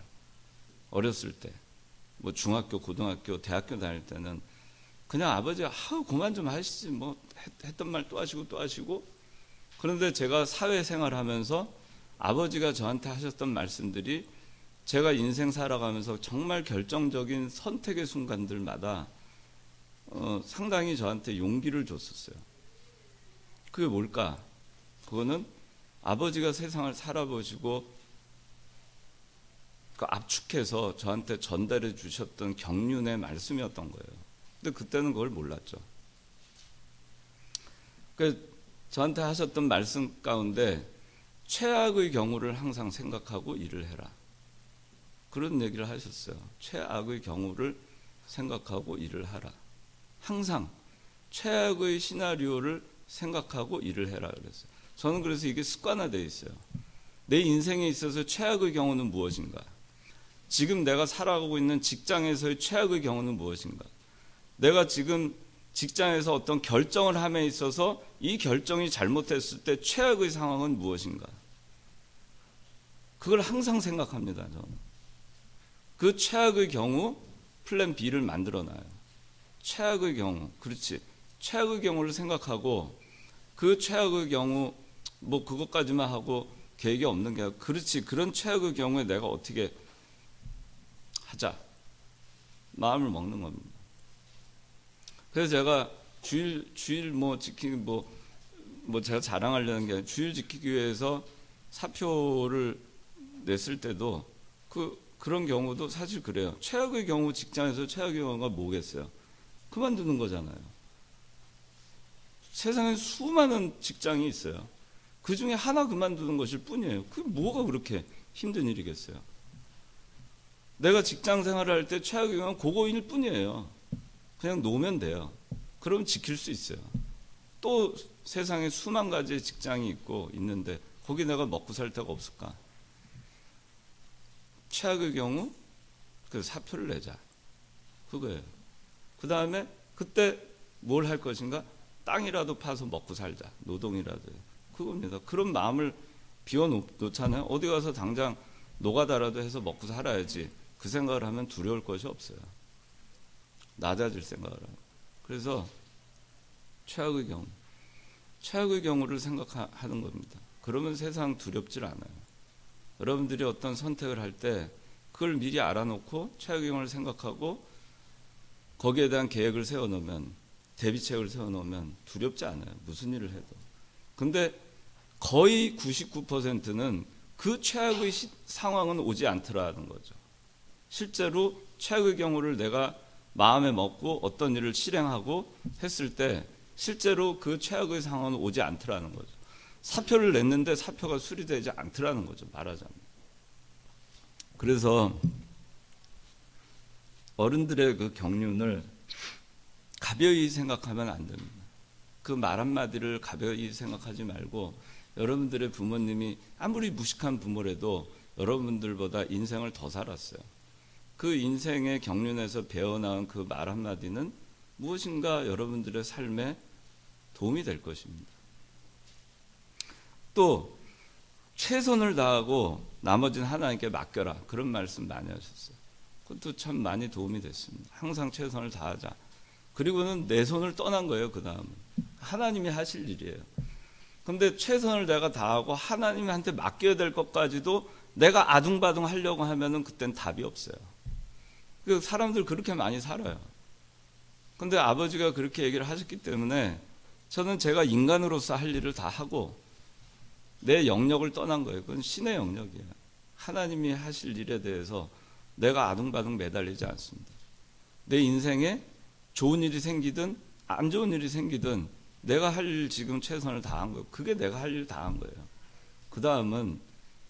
[SPEAKER 2] 어렸을 때, 뭐 중학교, 고등학교, 대학교 다닐 때는 그냥 아버지 그만 좀 하시지 뭐 했던 말 또 하시고 또 하시고. 그런데 제가 사회생활하면서 아버지가 저한테 하셨던 말씀들이 제가 인생 살아가면서 정말 결정적인 선택의 순간들마다 상당히 저한테 용기를 줬었어요. 그게 뭘까? 그거는 아버지가 세상을 살아보시고 그 압축해서 저한테 전달해 주셨던 경륜의 말씀이었던 거예요. 근데 그때는 그걸 몰랐죠. 그 저한테 하셨던 말씀 가운데 최악의 경우를 항상 생각하고 일을 해라, 그런 얘기를 하셨어요. 최악의 경우를 생각하고 일을 하라. 항상 최악의 시나리오를 생각하고 일을 해라 그랬어요. 저는 그래서 이게 습관화되어 있어요. 내 인생에 있어서 최악의 경우는 무엇인가? 지금 내가 살아가고 있는 직장에서의 최악의 경우는 무엇인가? 내가 지금 직장에서 어떤 결정을 함에 있어서 이 결정이 잘못했을 때 최악의 상황은 무엇인가? 그걸 항상 생각합니다. 저는 그 최악의 경우 플랜 B를 만들어놔요. 최악의 경우, 그렇지, 최악의 경우를 생각하고 그 최악의 경우 뭐 그것까지만 하고 계획이 없는 게 아니라, 그렇지, 그런 최악의 경우에 내가 어떻게 하자, 마음을 먹는 겁니다. 그래서 제가 주일 뭐 지키기 뭐 제가 자랑하려는 게 아니라, 주일 지키기 위해서 사표를 냈을 때도 그런 경우도 사실 그래요. 최악의 경우, 직장에서 최악의 경우가 뭐겠어요? 그만두는 거잖아요. 세상에 수많은 직장이 있어요. 그 중에 하나 그만두는 것일 뿐이에요. 그게 뭐가 그렇게 힘든 일이겠어요? 내가 직장 생활을 할 때 최악의 경우는 그거일 뿐이에요. 그냥 놓으면 돼요. 그럼 지킬 수 있어요. 또 세상에 수만 가지의 직장이 있는데 거기 내가 먹고 살 데가 없을까? 최악의 경우 그 사표를 내자, 그거예요. 그 다음에 그때 뭘 할 것인가? 땅이라도 파서 먹고 살자, 노동이라도, 그겁니다. 그런 마음을 비워놓잖아요. 어디 가서 당장 노가다라도 해서 먹고 살아야지, 그 생각을 하면 두려울 것이 없어요. 낮아질 생각을 하고. 그래서 최악의 경우를 생각하는 겁니다. 그러면 세상 두렵질 않아요. 여러분들이 어떤 선택을 할 때 그걸 미리 알아놓고 최악의 경우를 생각하고 거기에 대한 계획을 세워놓으면, 대비책을 세워놓으면 두렵지 않아요. 무슨 일을 해도. 근데 거의 99%는 그 최악의 상황은 오지 않더라는 거죠. 실제로 최악의 경우를 내가 마음에 먹고 어떤 일을 실행하고 했을 때 실제로 그 최악의 상황은 오지 않더라는 거죠. 사표를 냈는데 사표가 수리되지 않더라는 거죠. 말하자면. 그래서 어른들의 그 경륜을 가벼이 생각하면 안 됩니다. 그 말 한마디를 가벼이 생각하지 말고 여러분들의 부모님이 아무리 무식한 부모라도 여러분들보다 인생을 더 살았어요. 그 인생의 경륜에서 배어나온 그 말 한마디는 무엇인가 여러분들의 삶에 도움이 될 것입니다. 또 최선을 다하고 나머지는 하나님께 맡겨라. 그런 말씀 많이 하셨어요. 그것도 참 많이 도움이 됐습니다. 항상 최선을 다하자. 그리고는 내 손을 떠난 거예요. 그 다음은 하나님이 하실 일이에요. 그런데 최선을 내가 다하고 하나님한테 맡겨야 될 것까지도 내가 아둥바둥 하려고 하면은 그땐 답이 없어요. 그 사람들 그렇게 많이 살아요. 그런데 아버지가 그렇게 얘기를 하셨기 때문에 저는 제가 인간으로서 할 일을 다 하고 내 영역을 떠난 거예요. 그건 신의 영역이에요. 하나님이 하실 일에 대해서 내가 아둥바둥 매달리지 않습니다. 내 인생에 좋은 일이 생기든 안 좋은 일이 생기든 내가 할 일 지금 최선을 다한 거예요. 그게 내가 할 일 다 한 거예요. 그 다음은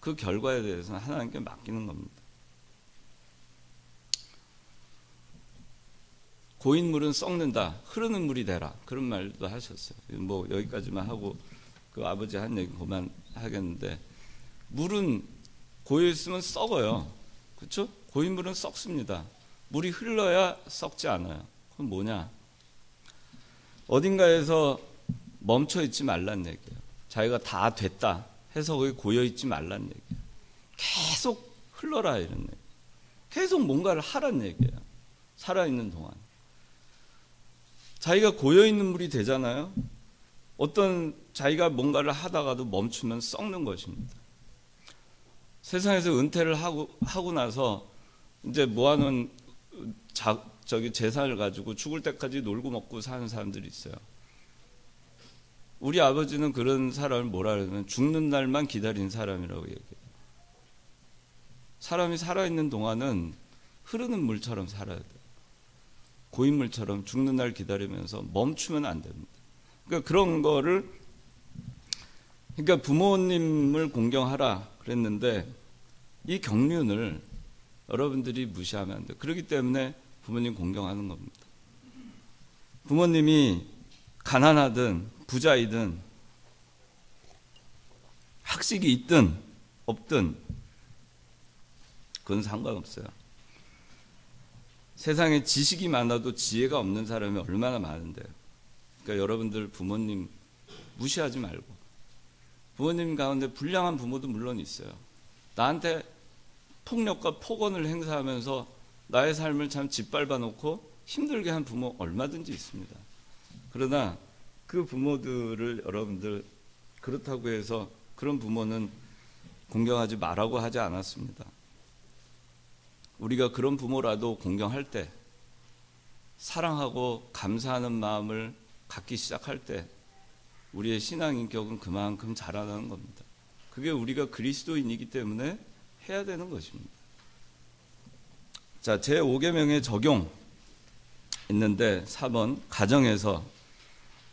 [SPEAKER 2] 그 결과에 대해서는 하나님께 맡기는 겁니다. 고인 물은 썩는다. 흐르는 물이 되라. 그런 말도 하셨어요. 뭐 여기까지만 하고 그 아버지 한 얘기 그만하겠는데 물은 고여 있으면 썩어요. 그렇죠? 고인 물은 썩습니다. 물이 흘러야 썩지 않아요. 그건 뭐냐? 어딘가에서 멈춰 있지 말란 얘기예요. 자기가 다 됐다 해서 거기 고여 있지 말란 얘기예요. 계속 흘러라 이런 얘기예요. 계속 뭔가를 하란 얘기예요. 살아있는 동안. 자기가 고여있는 물이 되잖아요. 어떤 자기가 뭔가를 하다가도 멈추면 썩는 것입니다. 세상에서 은퇴를 하고 나서 이제 모아놓은 재산을 가지고 죽을 때까지 놀고 먹고 사는 사람들이 있어요. 우리 아버지는 그런 사람을 뭐라 그러면 죽는 날만 기다린 사람이라고 얘기해요. 사람이 살아있는 동안은 흐르는 물처럼 살아야 돼요. 고인물처럼 죽는 날 기다리면서 멈추면 안 됩니다. 그러니까 그런 거를 그러니까 부모님을 공경하라 그랬는데 이 경륜을 여러분들이 무시하면 안 돼요. 그렇기 때문에 부모님 공경하는 겁니다. 부모님이 가난하든 부자이든 학식이 있든 없든 그건 상관없어요. 세상에 지식이 많아도 지혜가 없는 사람이 얼마나 많은데요. 그러니까 여러분들 부모님 무시하지 말고 부모님 가운데 불량한 부모도 물론 있어요. 나한테 폭력과 폭언을 행사하면서 나의 삶을 참 짓밟아 놓고 힘들게 한 부모 얼마든지 있습니다. 그러나 그 부모들을 여러분들 그렇다고 해서 그런 부모는 공경하지 말라고 하지 않았습니다. 우리가 그런 부모라도 공경할 때 사랑하고 감사하는 마음을 갖기 시작할 때 우리의 신앙 인격은 그만큼 자라나는 겁니다. 그게 우리가 그리스도인이기 때문에 해야 되는 것입니다. 자, 제5계명의 적용 있는데 4번 가정에서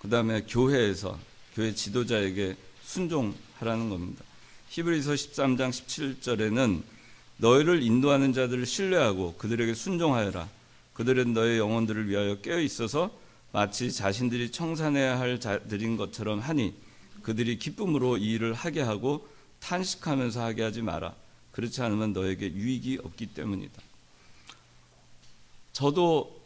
[SPEAKER 2] 그 다음에 교회에서 교회 지도자에게 순종하라는 겁니다. 히브리서 13장 17절에는 너희를 인도하는 자들을 신뢰하고 그들에게 순종하여라. 그들은 너의 영혼들을 위하여 깨어있어서 마치 자신들이 청산해야 할 자들인 것처럼 하니 그들이 기쁨으로 이 일을 하게 하고 탄식하면서 하게 하지 마라. 그렇지 않으면 너에게 유익이 없기 때문이다. 저도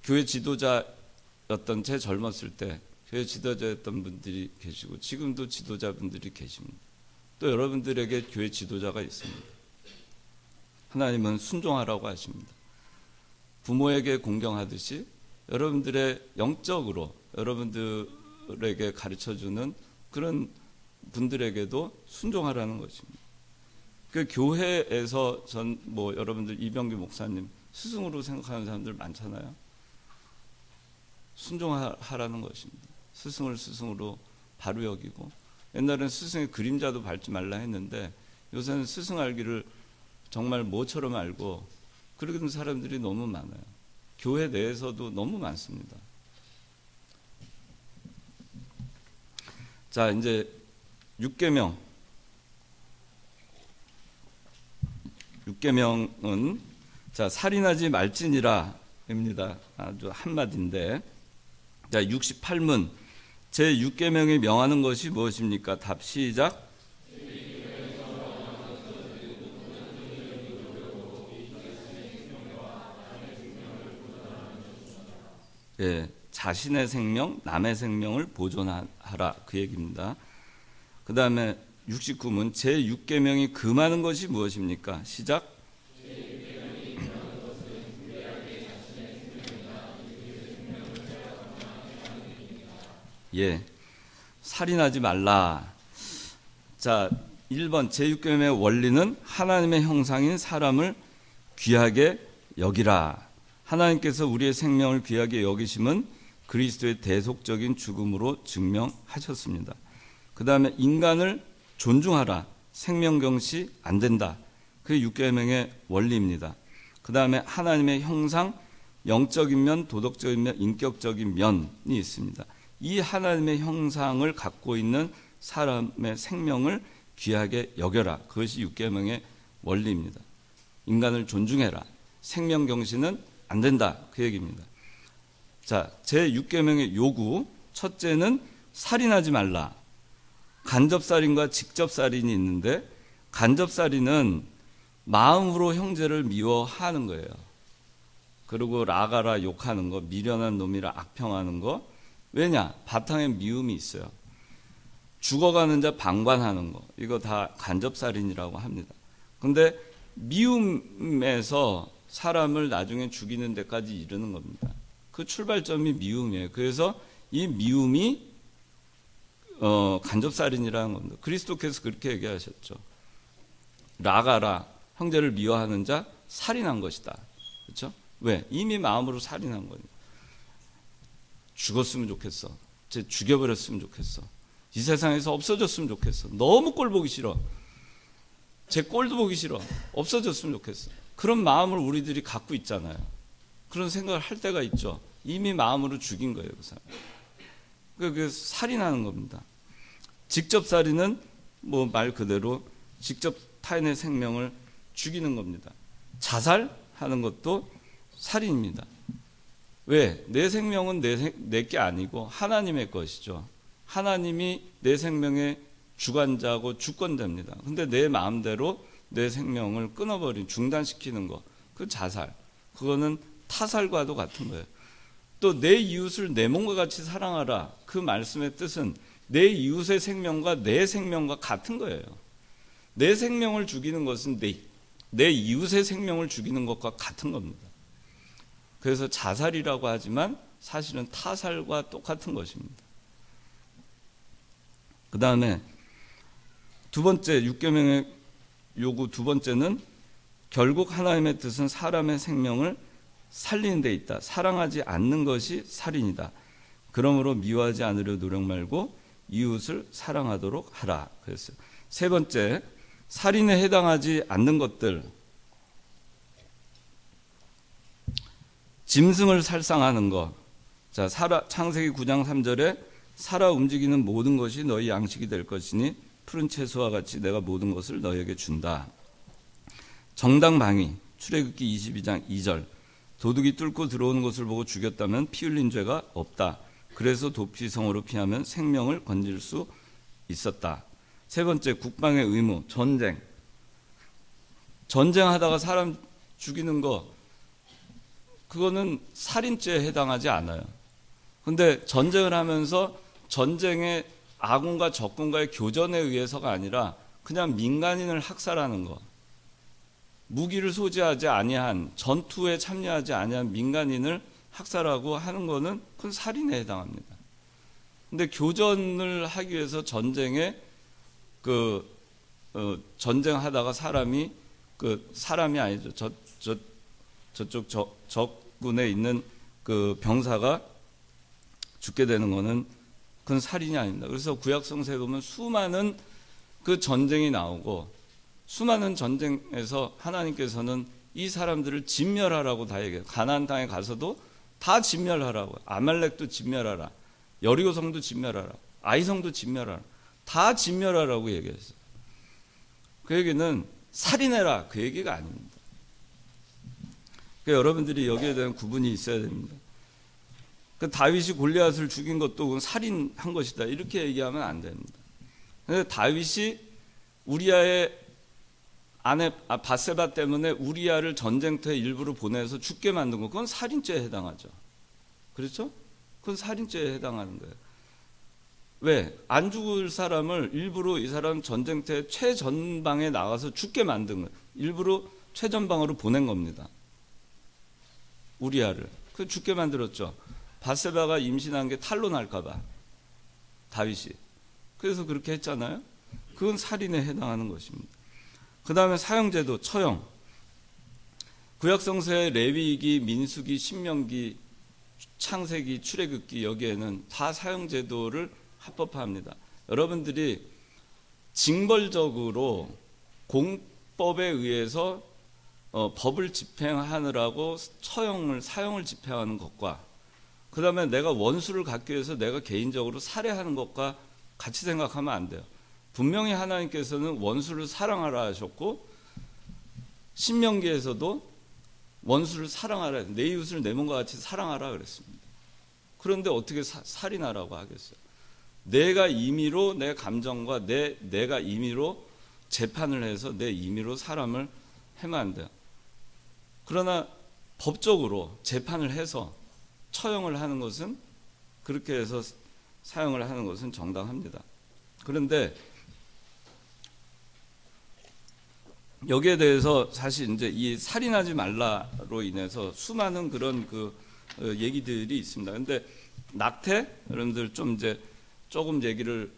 [SPEAKER 2] 교회 지도자였던 제 젊었을 때 교회 지도자였던 분들이 계시고 지금도 지도자분들이 계십니다. 또 여러분들에게 교회 지도자가 있습니다. 하나님은 순종하라고 하십니다. 부모에게 공경하듯이 여러분들의 영적으로 여러분들에게 가르쳐주는 그런 분들에게도 순종하라는 것입니다. 그 교회에서 여러분들 이병규 목사님 스승으로 생각하는 사람들 많잖아요. 순종하라는 것입니다. 스승을 스승으로 바로 여기고 옛날에는 스승의 그림자도 밟지 말라 했는데 요새는 스승 알기를 정말 모처럼 알고 그러는 사람들이 너무 많아요. 교회 내에서도 너무 많습니다. 자, 이제 6계명. 6계명은 자, 살인하지 말지니라입니다. 아주 한마디인데. 자, 68문. 제 6계명이 명하는 것이 무엇입니까? 답 시작. 예, 자신의 생명, 남의 생명을 보존하라 그 얘기입니다. 그 다음에 69문 제 6계명이 금하는 것이 무엇입니까? 시작. 예, 살인하지 말라. 자, 1번 제 6계명의 원리는 하나님의 형상인 사람을 귀하게 여기라. 하나님께서 우리의 생명을 귀하게 여기심은 그리스도의 대속적인 죽음으로 증명하셨습니다. 그 다음에 인간을 존중하라. 생명경시 안 된다. 그게 6계명의 원리입니다. 그 다음에 하나님의 형상, 영적인 면, 도덕적인 면, 인격적인 면이 있습니다. 이 하나님의 형상을 갖고 있는 사람의 생명을 귀하게 여겨라. 그것이 6계명의 원리입니다. 인간을 존중해라. 생명경시는 안 된다. 그 얘기입니다. 자, 제 6계명의 요구. 첫째는 살인하지 말라. 간접살인과 직접살인이 있는데 간접살인은 마음으로 형제를 미워하는 거예요. 그리고 라가라 욕하는 거, 미련한 놈이라 악평하는 거. 왜냐? 바탕에 미움이 있어요. 죽어가는 자 방관하는 거. 이거 다 간접살인이라고 합니다. 근데 미움에서 사람을 나중에 죽이는 데까지 이르는 겁니다. 그 출발점이 미움이에요. 그래서 이 미움이 간접살인이라는 겁니다. 그리스도께서 그렇게 얘기하셨죠. 라가라, 형제를 미워하는 자 살인한 것이다. 그렇죠? 왜? 이미 마음으로 살인한 거니까. 죽었으면 좋겠어. 쟤 죽여버렸으면 좋겠어. 이 세상에서 없어졌으면 좋겠어. 너무 꼴 보기 싫어. 제 꼴도 보기 싫어. 없어졌으면 좋겠어. 그런 마음을 우리들이 갖고 있잖아요. 그런 생각을 할 때가 있죠. 이미 마음으로 죽인 거예요, 그 사람. 그래서 살인하는 겁니다. 직접 살인은 뭐 말 그대로 직접 타인의 생명을 죽이는 겁니다. 자살하는 것도 살인입니다. 왜? 내 생명은 내 게 아니고 하나님의 것이죠. 하나님이 내 생명의 주관자고 주권자입니다. 근데 내 마음대로 내 생명을 끊어버린, 중단시키는 거, 그 자살. 그거는 타살과도 같은 거예요. 또 내 이웃을 내 몸과 같이 사랑하라. 그 말씀의 뜻은 내 이웃의 생명과 내 생명과 같은 거예요. 내 생명을 죽이는 것은 내 이웃의 생명을 죽이는 것과 같은 겁니다. 그래서 자살이라고 하지만 사실은 타살과 똑같은 것입니다. 그 다음에 두 번째 6계명의 요구 두 번째는 결국 하나님의 뜻은 사람의 생명을 살리는 데 있다. 사랑하지 않는 것이 살인이다. 그러므로 미워하지 않으려 노력 말고 이웃을 사랑하도록 하라. 그랬어요. 세 번째, 살인에 해당하지 않는 것들. 짐승을 살상하는 것. 자, 창세기 9장 3절에 살아 움직이는 모든 것이 너희 양식이 될 것이니 푸른 채소와 같이 내가 모든 것을 너희에게 준다. 정당방위. 출애굽기 22장 2절. 도둑이 뚫고 들어오는 것을 보고 죽였다면 피 흘린 죄가 없다. 그래서 도피성으로 피하면 생명을 건질 수 있었다. 세 번째, 국방의 의무. 전쟁. 전쟁하다가 사람 죽이는 거, 그거는 살인죄에 해당하지 않아요. 근데 전쟁을 하면서 전쟁의 아군과 적군과의 교전에 의해서가 아니라 그냥 민간인을 학살하는 거, 무기를 소지하지 아니한, 전투에 참여하지 아니한 민간인을 학살하고 하는 거는 그건 살인에 해당합니다. 근데 교전을 하기 위해서 전쟁에 전쟁하다가 사람이 사람이 아니죠. 저쪽 적군에 있는 그 병사가 죽게 되는 거는 그건 살인이 아닙니다. 그래서 구약 성서에 보면 수많은 그 전쟁이 나오고 수많은 전쟁에서 하나님께서는 이 사람들을 진멸하라고 다 얘기해요. 가나안 땅에 가서도 다 진멸하라고. 아말렉도 진멸하라. 여리고성도 진멸하라. 아이성도 진멸하라. 다 진멸하라고 얘기했어요. 그 얘기는 살인해라 그 얘기가 아닙니다. 그러니까 여러분들이 여기에 대한 구분이 있어야 됩니다. 그 다윗이 골리앗을 죽인 것도 그건 살인한 것이다 이렇게 얘기하면 안 됩니다. 근데 다윗이 우리아의 아내 밧세바 때문에 우리아를 전쟁터에 일부러 보내서 죽게 만든 거 그건 살인죄에 해당하죠. 그렇죠? 그건 살인죄에 해당하는 거예요. 왜? 안 죽을 사람을 일부러 이 사람 전쟁터에 최전방에 나가서 죽게 만든 거예요. 일부러 최전방으로 보낸 겁니다. 우리아를. 그 죽게 만들었죠. 밧세바가 임신한 게 탄로 날까 봐. 다윗이. 그래서 그렇게 했잖아요. 그건 살인에 해당하는 것입니다. 그 다음에 사형제도, 처형. 구약성서의 레위기, 민수기, 신명기, 창세기, 출애굽기 여기에는 다 사형제도를 합법화합니다. 여러분들이 징벌적으로 공법에 의해서 법을 집행하느라고 사형을 집행하는 것과 그 다음에 내가 원수를 갖기 위해서 내가 개인적으로 살해하는 것과 같이 생각하면 안 돼요. 분명히 하나님께서는 원수를 사랑하라 하셨고 신명기에서도 원수를 사랑하라, 내 이웃을 내 몸과 같이 사랑하라 그랬습니다. 그런데 어떻게 살인하라고 하겠어요? 내가 임의로 내 감정과 내가 임의로 재판을 해서 내 임의로 사람을 해면 안 돼요. 그러나 법적으로 재판을 해서 처형을 하는 것은 그렇게 해서 사형을 하는 것은 정당합니다. 그런데 여기에 대해서 사실 이제 이 살인하지 말라로 인해서 수많은 그런 얘기들이 있습니다. 근데 낙태 여러분들 좀 이제 조금 얘기를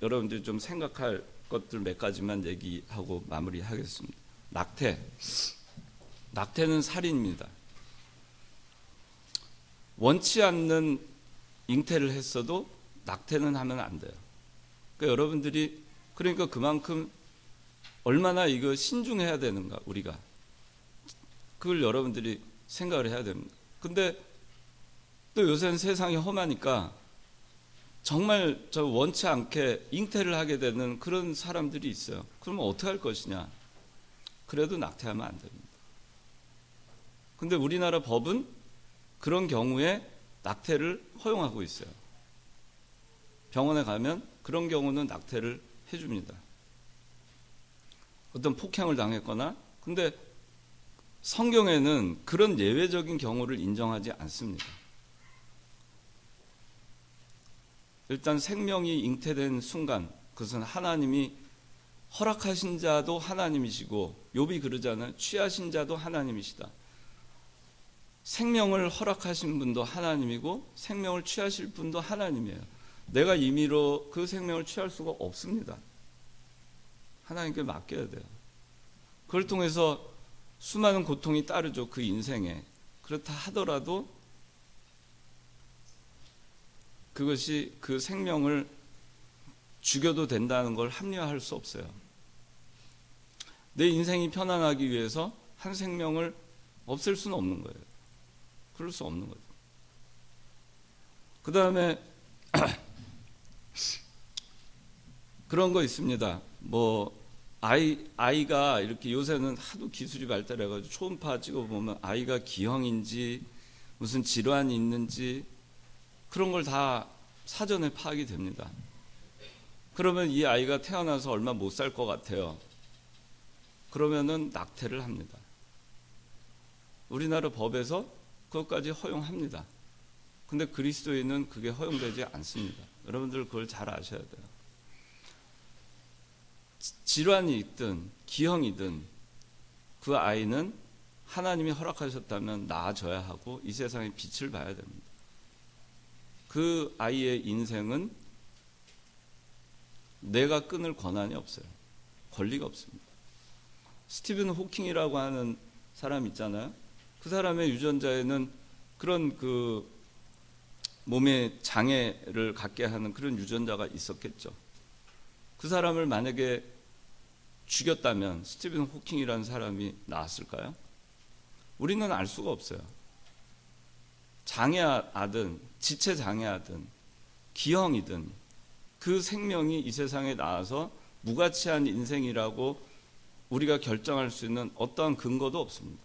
[SPEAKER 2] 여러분들이 좀 생각할 것들 몇 가지만 얘기하고 마무리하겠습니다. 낙태는 살인입니다. 원치 않는 잉태를 했어도 낙태는 하면 안 돼요. 그러니까 여러분들이 그만큼 얼마나 이거 신중해야 되는가 우리가 그걸 여러분들이 생각을 해야 됩니다. 근데 또 요새는 세상이 험하니까 정말 저 원치 않게 잉태를 하게 되는 그런 사람들이 있어요. 그러면 어떻게 할 것이냐? 그래도 낙태하면 안 됩니다. 근데 우리나라 법은 그런 경우에 낙태를 허용하고 있어요. 병원에 가면 그런 경우는 낙태를 해줍니다. 어떤 폭행을 당했거나. 근데 성경에는 그런 예외적인 경우를 인정하지 않습니다. 일단 생명이 잉태된 순간 그것은 하나님이 허락하신 자도 하나님이시고 욥이 그러잖아요. 취하신 자도 하나님이시다. 생명을 허락하신 분도 하나님이고 생명을 취하실 분도 하나님이에요. 내가 임의로 그 생명을 취할 수가 없습니다. 하나님께 맡겨야 돼요. 그걸 통해서 수많은 고통이 따르죠. 그 인생에. 그렇다 하더라도 그것이 그 생명을 죽여도 된다는 걸 합리화할 수 없어요. 내 인생이 편안하기 위해서 한 생명을 없앨 수는 없는 거예요. 그럴 수 없는 거죠. 그 다음에 그런 거 있습니다. 아이가 이렇게 요새는 하도 기술이 발달해가지고 초음파 찍어보면 아이가 기형인지 무슨 질환이 있는지 그런 걸 다 사전에 파악이 됩니다. 그러면 이 아이가 태어나서 얼마 못 살 것 같아요. 그러면은 낙태를 합니다. 우리나라 법에서 그것까지 허용합니다. 근데 그리스도인은 그게 허용되지 않습니다. 여러분들 그걸 잘 아셔야 돼요. 질환이 있든 기형이든 그 아이는 하나님이 허락하셨다면 나아져야 하고 이 세상에 빛을 봐야 됩니다. 그 아이의 인생은 내가 끊을 권한이 없어요. 권리가 없습니다. 스티븐 호킹이라고 하는 사람 있잖아요. 그 사람의 유전자에는 그런 몸에 장애를 갖게 하는 그런 유전자가 있었겠죠. 그 사람을 만약에 죽였다면 스티븐 호킹이라는 사람이 나왔을까요? 우리는 알 수가 없어요. 장애아든 지체 장애아든 기형이든 그 생명이 이 세상에 나와서 무가치한 인생이라고 우리가 결정할 수 있는 어떠한 근거도 없습니다.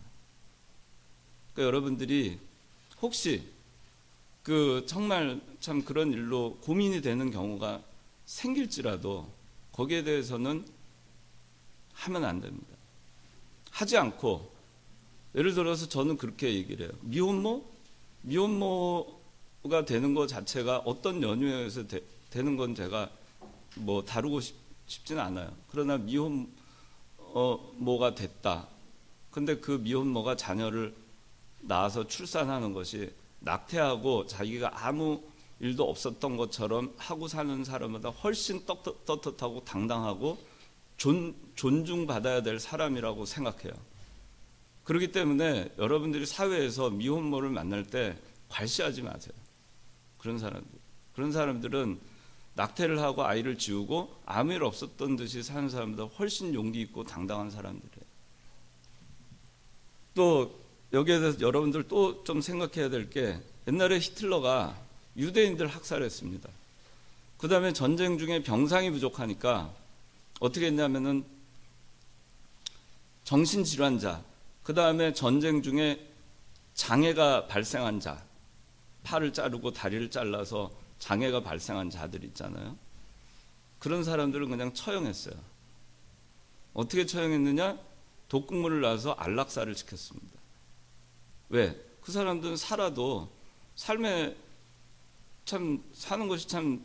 [SPEAKER 2] 그러니까 여러분들이 혹시 정말 참 그런 일로 고민이 되는 경우가 생길지라도 거기에 대해서는 하면 안 됩니다. 하지 않고, 예를 들어서 저는 그렇게 얘기를 해요. 미혼모가 되는 것 자체가 어떤 연유에서 되는 건 제가 뭐 다루고 싶지는 않아요. 그러나 미혼모가 됐다. 근데 그 미혼모가 자녀를 낳아서 출산하는 것이 낙태하고 자기가 아무 일도 없었던 것처럼 하고 사는 사람보다 훨씬 떳떳하고 당당하고 존중받아야 될 사람이라고 생각해요. 그렇기 때문에 여러분들이 사회에서 미혼모를 만날 때 괄시하지 마세요. 그런 사람들은 낙태를 하고 아이를 지우고 아무 일 없었던 듯이 사는 사람보다 훨씬 용기 있고 당당한 사람들이에요. 또 여기에 대해서 여러분들 또 좀 생각해야 될 게, 옛날에 히틀러가 유대인들 학살했습니다. 그 다음에 전쟁 중에 병상이 부족하니까 어떻게 했냐면은 정신질환자, 그 다음에 전쟁 중에 장애가 발생한 자, 팔을 자르고 다리를 잘라서 장애가 발생한 자들 있잖아요. 그런 사람들은 그냥 처형했어요. 어떻게 처형했느냐? 독극물을 놔서 안락사를 시켰습니다. 왜? 그 사람들은 살아도 삶에 참 사는 것이 참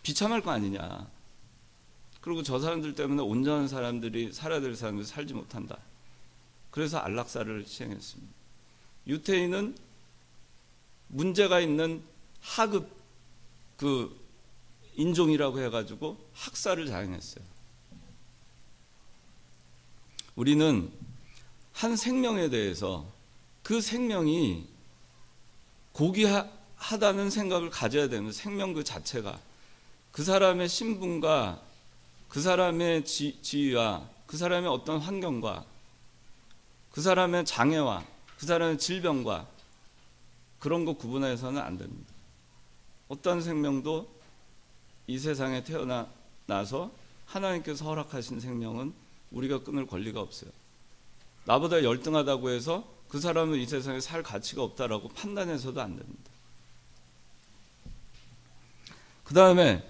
[SPEAKER 2] 비참할 거 아니냐. 그리고 저 사람들 때문에 온전한 사람들이 살아야 될 사람들이 살지 못한다. 그래서 안락사를 시행했습니다. 유태인은 문제가 있는 하급 인종이라고 해가지고 학살을 자행했어요. 우리는 한 생명에 대해서 그 생명이 고귀하다는 생각을 가져야 되는, 생명 그 자체가 그 사람의 신분과 그 사람의 지위와 그 사람의 어떤 환경과 그 사람의 장애와 그 사람의 질병과 그런 거 구분해서는 안 됩니다. 어떤 생명도 이 세상에 태어나서 하나님께서 허락하신 생명은 우리가 끊을 권리가 없어요. 나보다 열등하다고 해서 그 사람은 이 세상에 살 가치가 없다라고 판단해서도 안 됩니다. 그 다음에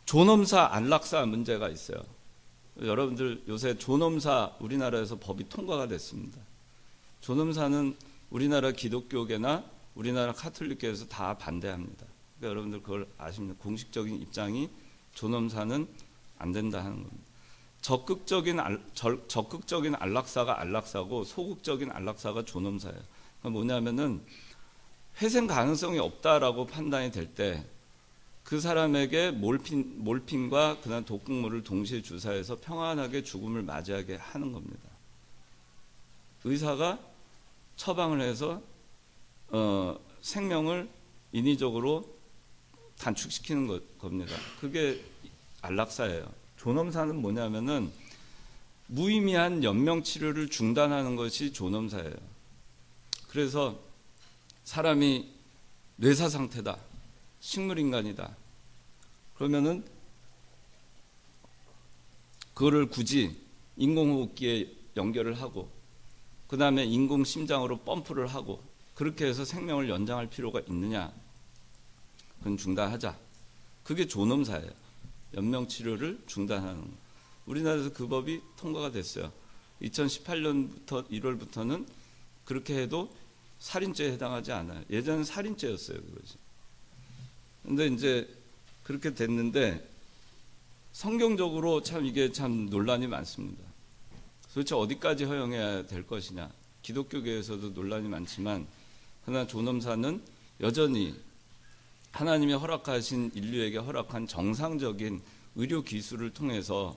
[SPEAKER 2] 존엄사, 안락사 문제가 있어요. 여러분들 요새 존엄사 우리나라에서 법이 통과가 됐습니다. 존엄사는 우리나라 기독교계나 우리나라 카톨릭계에서 다 반대합니다. 그러니까 여러분들 그걸 아십니까? 공식적인 입장이 존엄사는 안 된다 하는 겁니다. 적극적인 안락사가 안락사고 소극적인 안락사가 존엄사예요. 그러니까 뭐냐면은 회생 가능성이 없다라고 판단이 될 때 그 사람에게 몰핀과 그다음 독극물을 동시에 주사해서 평안하게 죽음을 맞이하게 하는 겁니다. 의사가 처방을 해서 생명을 인위적으로 단축시키는 겁니다. 그게 안락사예요. 존엄사는 뭐냐면은 무의미한 연명치료를 중단하는 것이 존엄사예요. 그래서 사람이 뇌사상태다, 식물인간이다, 그러면은 그거를 굳이 인공호흡기에 연결을 하고 그 다음에 인공심장으로 펌프를 하고 그렇게 해서 생명을 연장할 필요가 있느냐? 그건 중단하자. 그게 존엄사예요. 연명치료를 중단하는 거. 우리나라에서 그 법이 통과가 됐어요. 2018년부터 1월부터는 그렇게 해도 살인죄에 해당하지 않아요. 예전엔 살인죄였어요, 그것이. 근데 이제 그렇게 됐는데 성경적으로 참 이게 참 논란이 많습니다. 도대체 어디까지 허용해야 될 것이냐. 기독교계에서도 논란이 많지만 그러나 존엄사는 여전히 하나님이 허락하신, 인류에게 허락한 정상적인 의료 기술을 통해서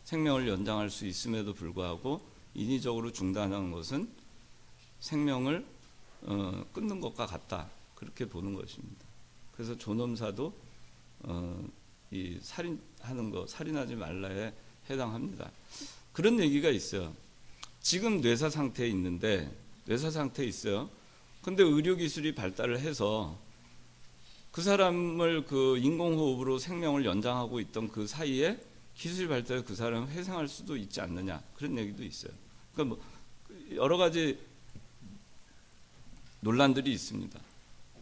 [SPEAKER 2] 생명을 연장할 수 있음에도 불구하고 인위적으로 중단하는 것은 생명을 끊는 것과 같다, 그렇게 보는 것입니다. 그래서 존엄사도 이 살인하는 거, 살인하지 말라에 해당합니다. 그런 얘기가 있어요. 지금 뇌사 상태에 있는데, 뇌사 상태에 있어요. 근데 의료 기술이 발달을 해서 그 그 사람을 그 인공호흡으로 생명을 연장하고 있던 그 사이에 기술이 발달해서 그 사람을 회생할 수도 있지 않느냐, 그런 얘기도 있어요. 그러니까 뭐 여러 가지 논란들이 있습니다.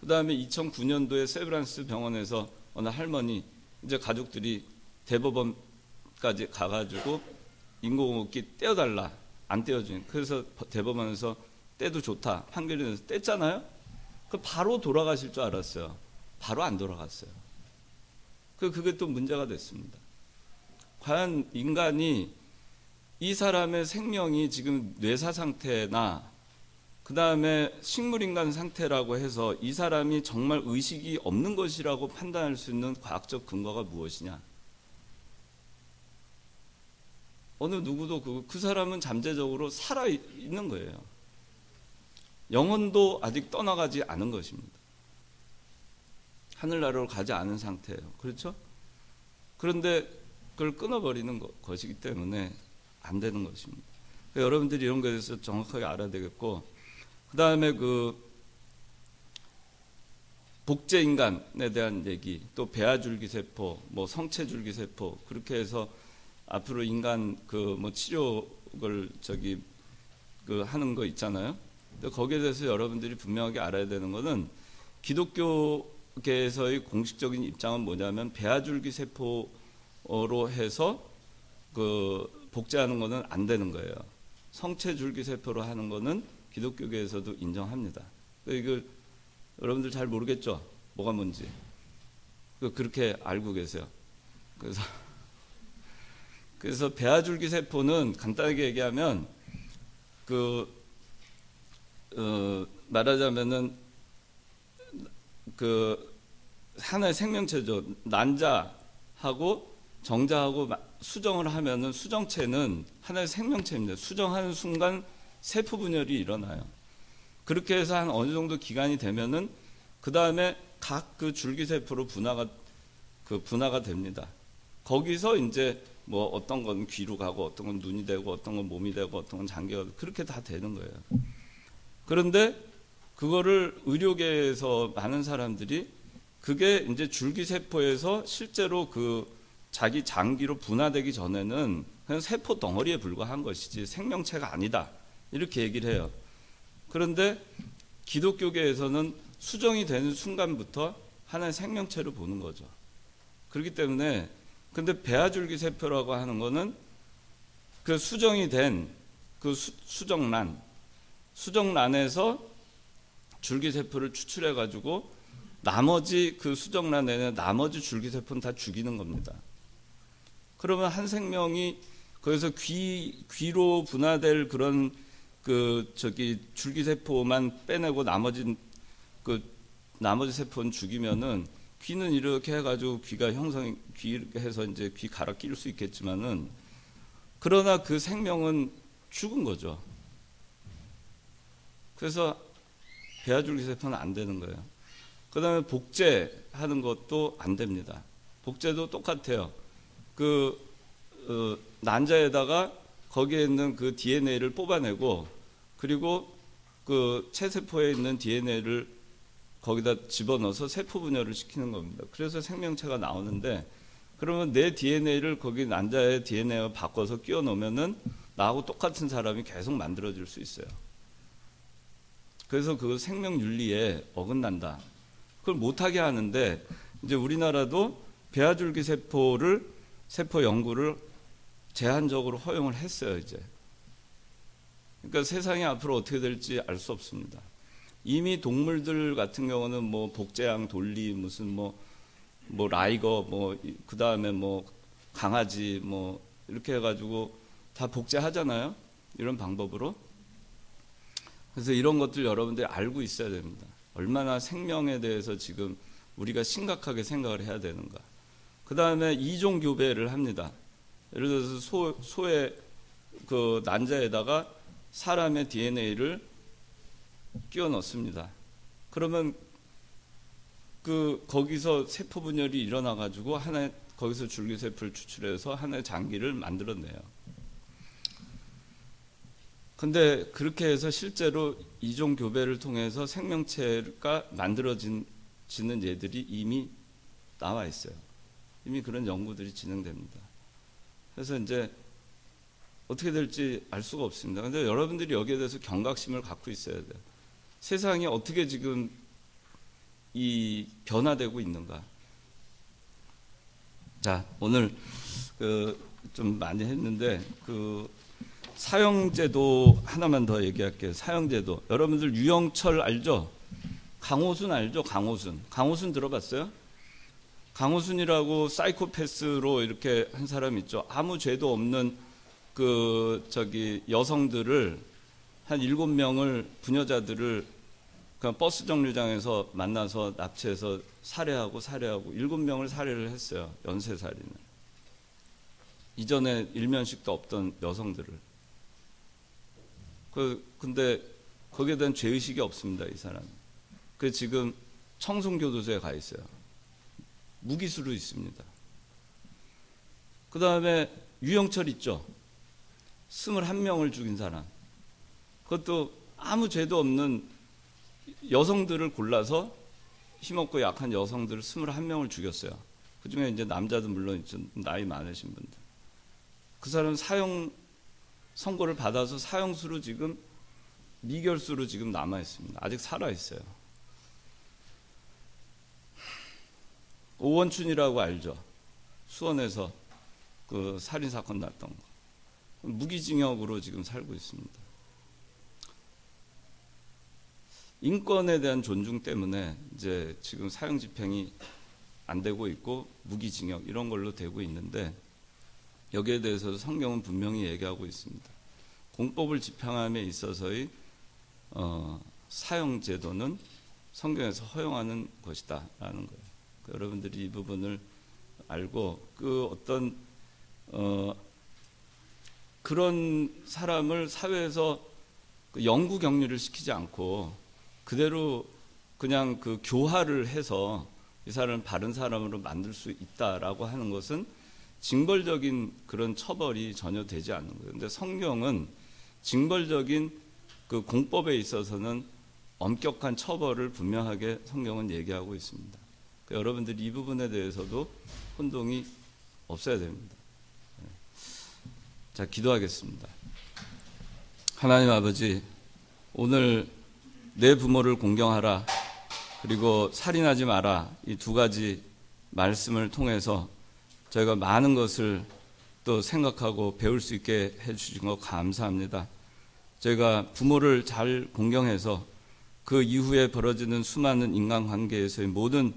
[SPEAKER 2] 그 다음에 2009년도에 세브란스 병원에서 어느 할머니, 이제 가족들이 대법원까지 가가지고 인공호흡기 떼어달라, 안 떼어주니, 그래서 대법원에서 떼도 좋다 판결이 내서 뗐잖아요. 그 바로 돌아가실 줄 알았어요. 바로 안 돌아갔어요. 그게 또 문제가 됐습니다. 과연 인간이 이 사람의 생명이 지금 뇌사 상태나 그 다음에 식물인간 상태라고 해서 이 사람이 정말 의식이 없는 것이라고 판단할 수 있는 과학적 근거가 무엇이냐? 어느 누구도 그 사람은 잠재적으로 살아있는 거예요. 영혼도 아직 떠나가지 않은 것입니다. 하늘나라로 가지 않은 상태예요. 그렇죠? 그런데 그걸 끊어버리는 것이기 때문에 안 되는 것입니다. 여러분들이 이런 것에 대해서 정확하게 알아야 되겠고, 그 다음에 그 복제인간에 대한 얘기, 또 배아줄기세포, 뭐 성체줄기세포, 그렇게 해서 앞으로 인간 그 뭐 치료를 그 하는 거 있잖아요. 근데 거기에 대해서 여러분들이 분명하게 알아야 되는 거는, 기독교계에서의 공식적인 입장은 뭐냐면 배아줄기세포로 해서 그 복제하는 거는 안 되는 거예요. 성체줄기세포로 하는 거는 기독교계에서도 인정합니다. 이거 여러분들 잘 모르겠죠? 뭐가 뭔지. 그렇게 알고 계세요. 그래서 배아줄기세포는 간단하게 얘기하면 말하자면은 그 하나의 생명체죠. 난자하고 정자하고 수정을 하면은 수정체는 하나의 생명체입니다. 수정하는 순간 세포 분열이 일어나요. 그렇게 해서 한 어느 정도 기간이 되면은 그 다음에 각 그 줄기세포로 분화가 됩니다. 거기서 이제 뭐 어떤 건 귀로 가고 어떤 건 눈이 되고 어떤 건 몸이 되고 어떤 건 장기가 되고 그렇게 다 되는 거예요. 그런데 그거를 의료계에서 많은 사람들이 그게 이제 줄기세포에서 실제로 그 자기 장기로 분화되기 전에는 그냥 세포 덩어리에 불과한 것이지 생명체가 아니다, 이렇게 얘기를 해요. 그런데 기독교계에서는 수정이 되는 순간부터 하나의 생명체로 보는 거죠. 그렇기 때문에 근데 배아줄기세포라고 하는 거는 그 수정이 된 그 수정란에서 줄기세포를 추출해 가지고 나머지 그 수정란에 나머지 줄기세포는 다 죽이는 겁니다. 그러면 한 생명이 거기서 귀로 분화될 그런 줄기세포만 빼내고 나머지 세포는 죽이면은 귀는 이렇게 해가지고 귀 해서 이제 귀 갈아 끼울 수 있겠지만은, 그러나 그 생명은 죽은 거죠. 그래서 배아줄기세포는 안 되는 거예요. 그 다음에 복제하는 것도 안 됩니다. 복제도 똑같아요. 난자에다가 거기에 있는 그 DNA를 뽑아내고, 그리고 그 체세포에 있는 DNA를 거기다 집어넣어서 세포 분열을 시키는 겁니다. 그래서 생명체가 나오는데, 그러면 내 DNA를 거기 난자의 DNA와 바꿔서 끼워 넣으면은 나하고 똑같은 사람이 계속 만들어질 수 있어요. 그래서 그 생명 윤리에 어긋난다. 그걸 못하게 하는데, 이제 우리나라도 배아줄기 세포 연구를 제한적으로 허용을 했어요, 이제. 그러니까 세상이 앞으로 어떻게 될지 알 수 없습니다. 이미 동물들 같은 경우는 뭐 복제양, 돌리, 무슨 뭐 라이거, 그 다음에 강아지, 이렇게 해가지고 다 복제하잖아요. 이런 방법으로. 그래서 이런 것들 여러분들이 알고 있어야 됩니다. 얼마나 생명에 대해서 지금 우리가 심각하게 생각을 해야 되는가. 그 다음에 이종 교배를 합니다. 예를 들어서 소의 그 난자에다가 사람의 DNA를 끼워 넣습니다. 그러면 거기서 세포 분열이 일어나 가지고 거기서 줄기세포를 추출해서 하나의 장기를 만들어내요. 근데 그렇게 해서 실제로 이종 교배를 통해서 생명체가 만들어진 짓는 예들이 이미 나와 있어요. 이미 그런 연구들이 진행됩니다. 그래서 이제 어떻게 될지 알 수가 없습니다. 그런데 여러분들이 여기에 대해서 경각심을 갖고 있어야 돼요. 세상이 어떻게 지금 이 변화되고 있는가. 자, 오늘 좀 많이 했는데 사형제도 하나만 더 얘기할게요. 사형제도. 여러분들 유영철 알죠? 강호순 알죠? 강호순 들어봤어요? 강호순이라고 사이코패스로 이렇게 한 사람 있죠. 아무 죄도 없는 여성들을 한 7명을 부녀자들을 그냥 버스 정류장에서 만나서 납치해서 살해하고 7명을 살해를 했어요. 연쇄살인을. 이전에 일면식도 없던 여성들을. 근데 거기에 대한 죄의식이 없습니다, 이 사람이. 그래서 지금 청송교도소에 가 있어요. 무기수로 있습니다. 그 다음에 유영철 있죠. 21명을 죽인 사람. 그것도 아무 죄도 없는 여성들을 골라서 힘없고 약한 여성들을 21명을 죽였어요. 그 중에 이제 남자도 물론 있죠. 나이 많으신 분들. 그 사람 사형 선고를 받아서 사형수로 지금 미결수로 지금 남아 있습니다. 아직 살아 있어요. 오원춘이라고 알죠? 수원에서 그 살인 사건 났던 거. 무기징역으로 지금 살고 있습니다. 인권에 대한 존중 때문에 이제 지금 사형 집행이 안 되고 있고 무기징역 이런 걸로 되고 있는데 여기에 대해서도 성경은 분명히 얘기하고 있습니다. 공법을 집행함에 있어서의 사형 제도는 성경에서 허용하는 것이다라는 거예요. 여러분들이 이 부분을 알고 그런 사람을 사회에서 영구 격리를 시키지 않고 그대로 그냥 교화를 해서 이 사람을 바른 사람으로 만들 수 있다라고 하는 것은 징벌적인 그런 처벌이 전혀 되지 않는 거예요. 그런데 성경은 징벌적인 공법에 있어서는 엄격한 처벌을 분명하게 성경은 얘기하고 있습니다. 여러분들이 이 부분에 대해서도 혼동이 없어야 됩니다. 자, 기도하겠습니다. 하나님 아버지, 오늘 내 부모를 공경하라, 그리고 살인하지 마라, 이 두 가지 말씀을 통해서 저희가 많은 것을 또 생각하고 배울 수 있게 해주신 것 감사합니다. 저희가 부모를 잘 공경해서 그 이후에 벌어지는 수많은 인간관계에서의 모든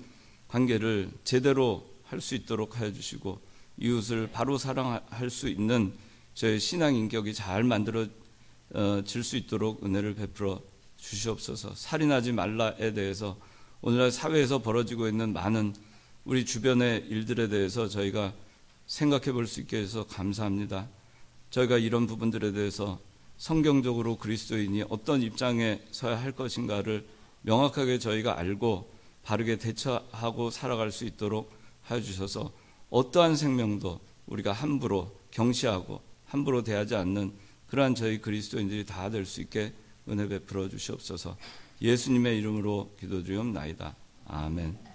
[SPEAKER 2] 관계를 제대로 할 수 있도록 하여 주시고 이웃을 바로 사랑할 수 있는 저희 신앙 인격이 잘 만들어질 수 있도록 은혜를 베풀어 주시옵소서. 살인하지 말라에 대해서 오늘날 사회에서 벌어지고 있는 많은 우리 주변의 일들에 대해서 저희가 생각해 볼 수 있게 해서 감사합니다. 저희가 이런 부분들에 대해서 성경적으로 그리스도인이 어떤 입장에 서야 할 것인가를 명확하게 저희가 알고 바르게 대처하고 살아갈 수 있도록 하여 주셔서 어떠한 생명도 우리가 함부로 경시하고 함부로 대하지 않는 그러한 저희 그리스도인들이 다 될 수 있게 은혜 베풀어 주시옵소서. 예수님의 이름으로 기도드리옵나이다. 아멘.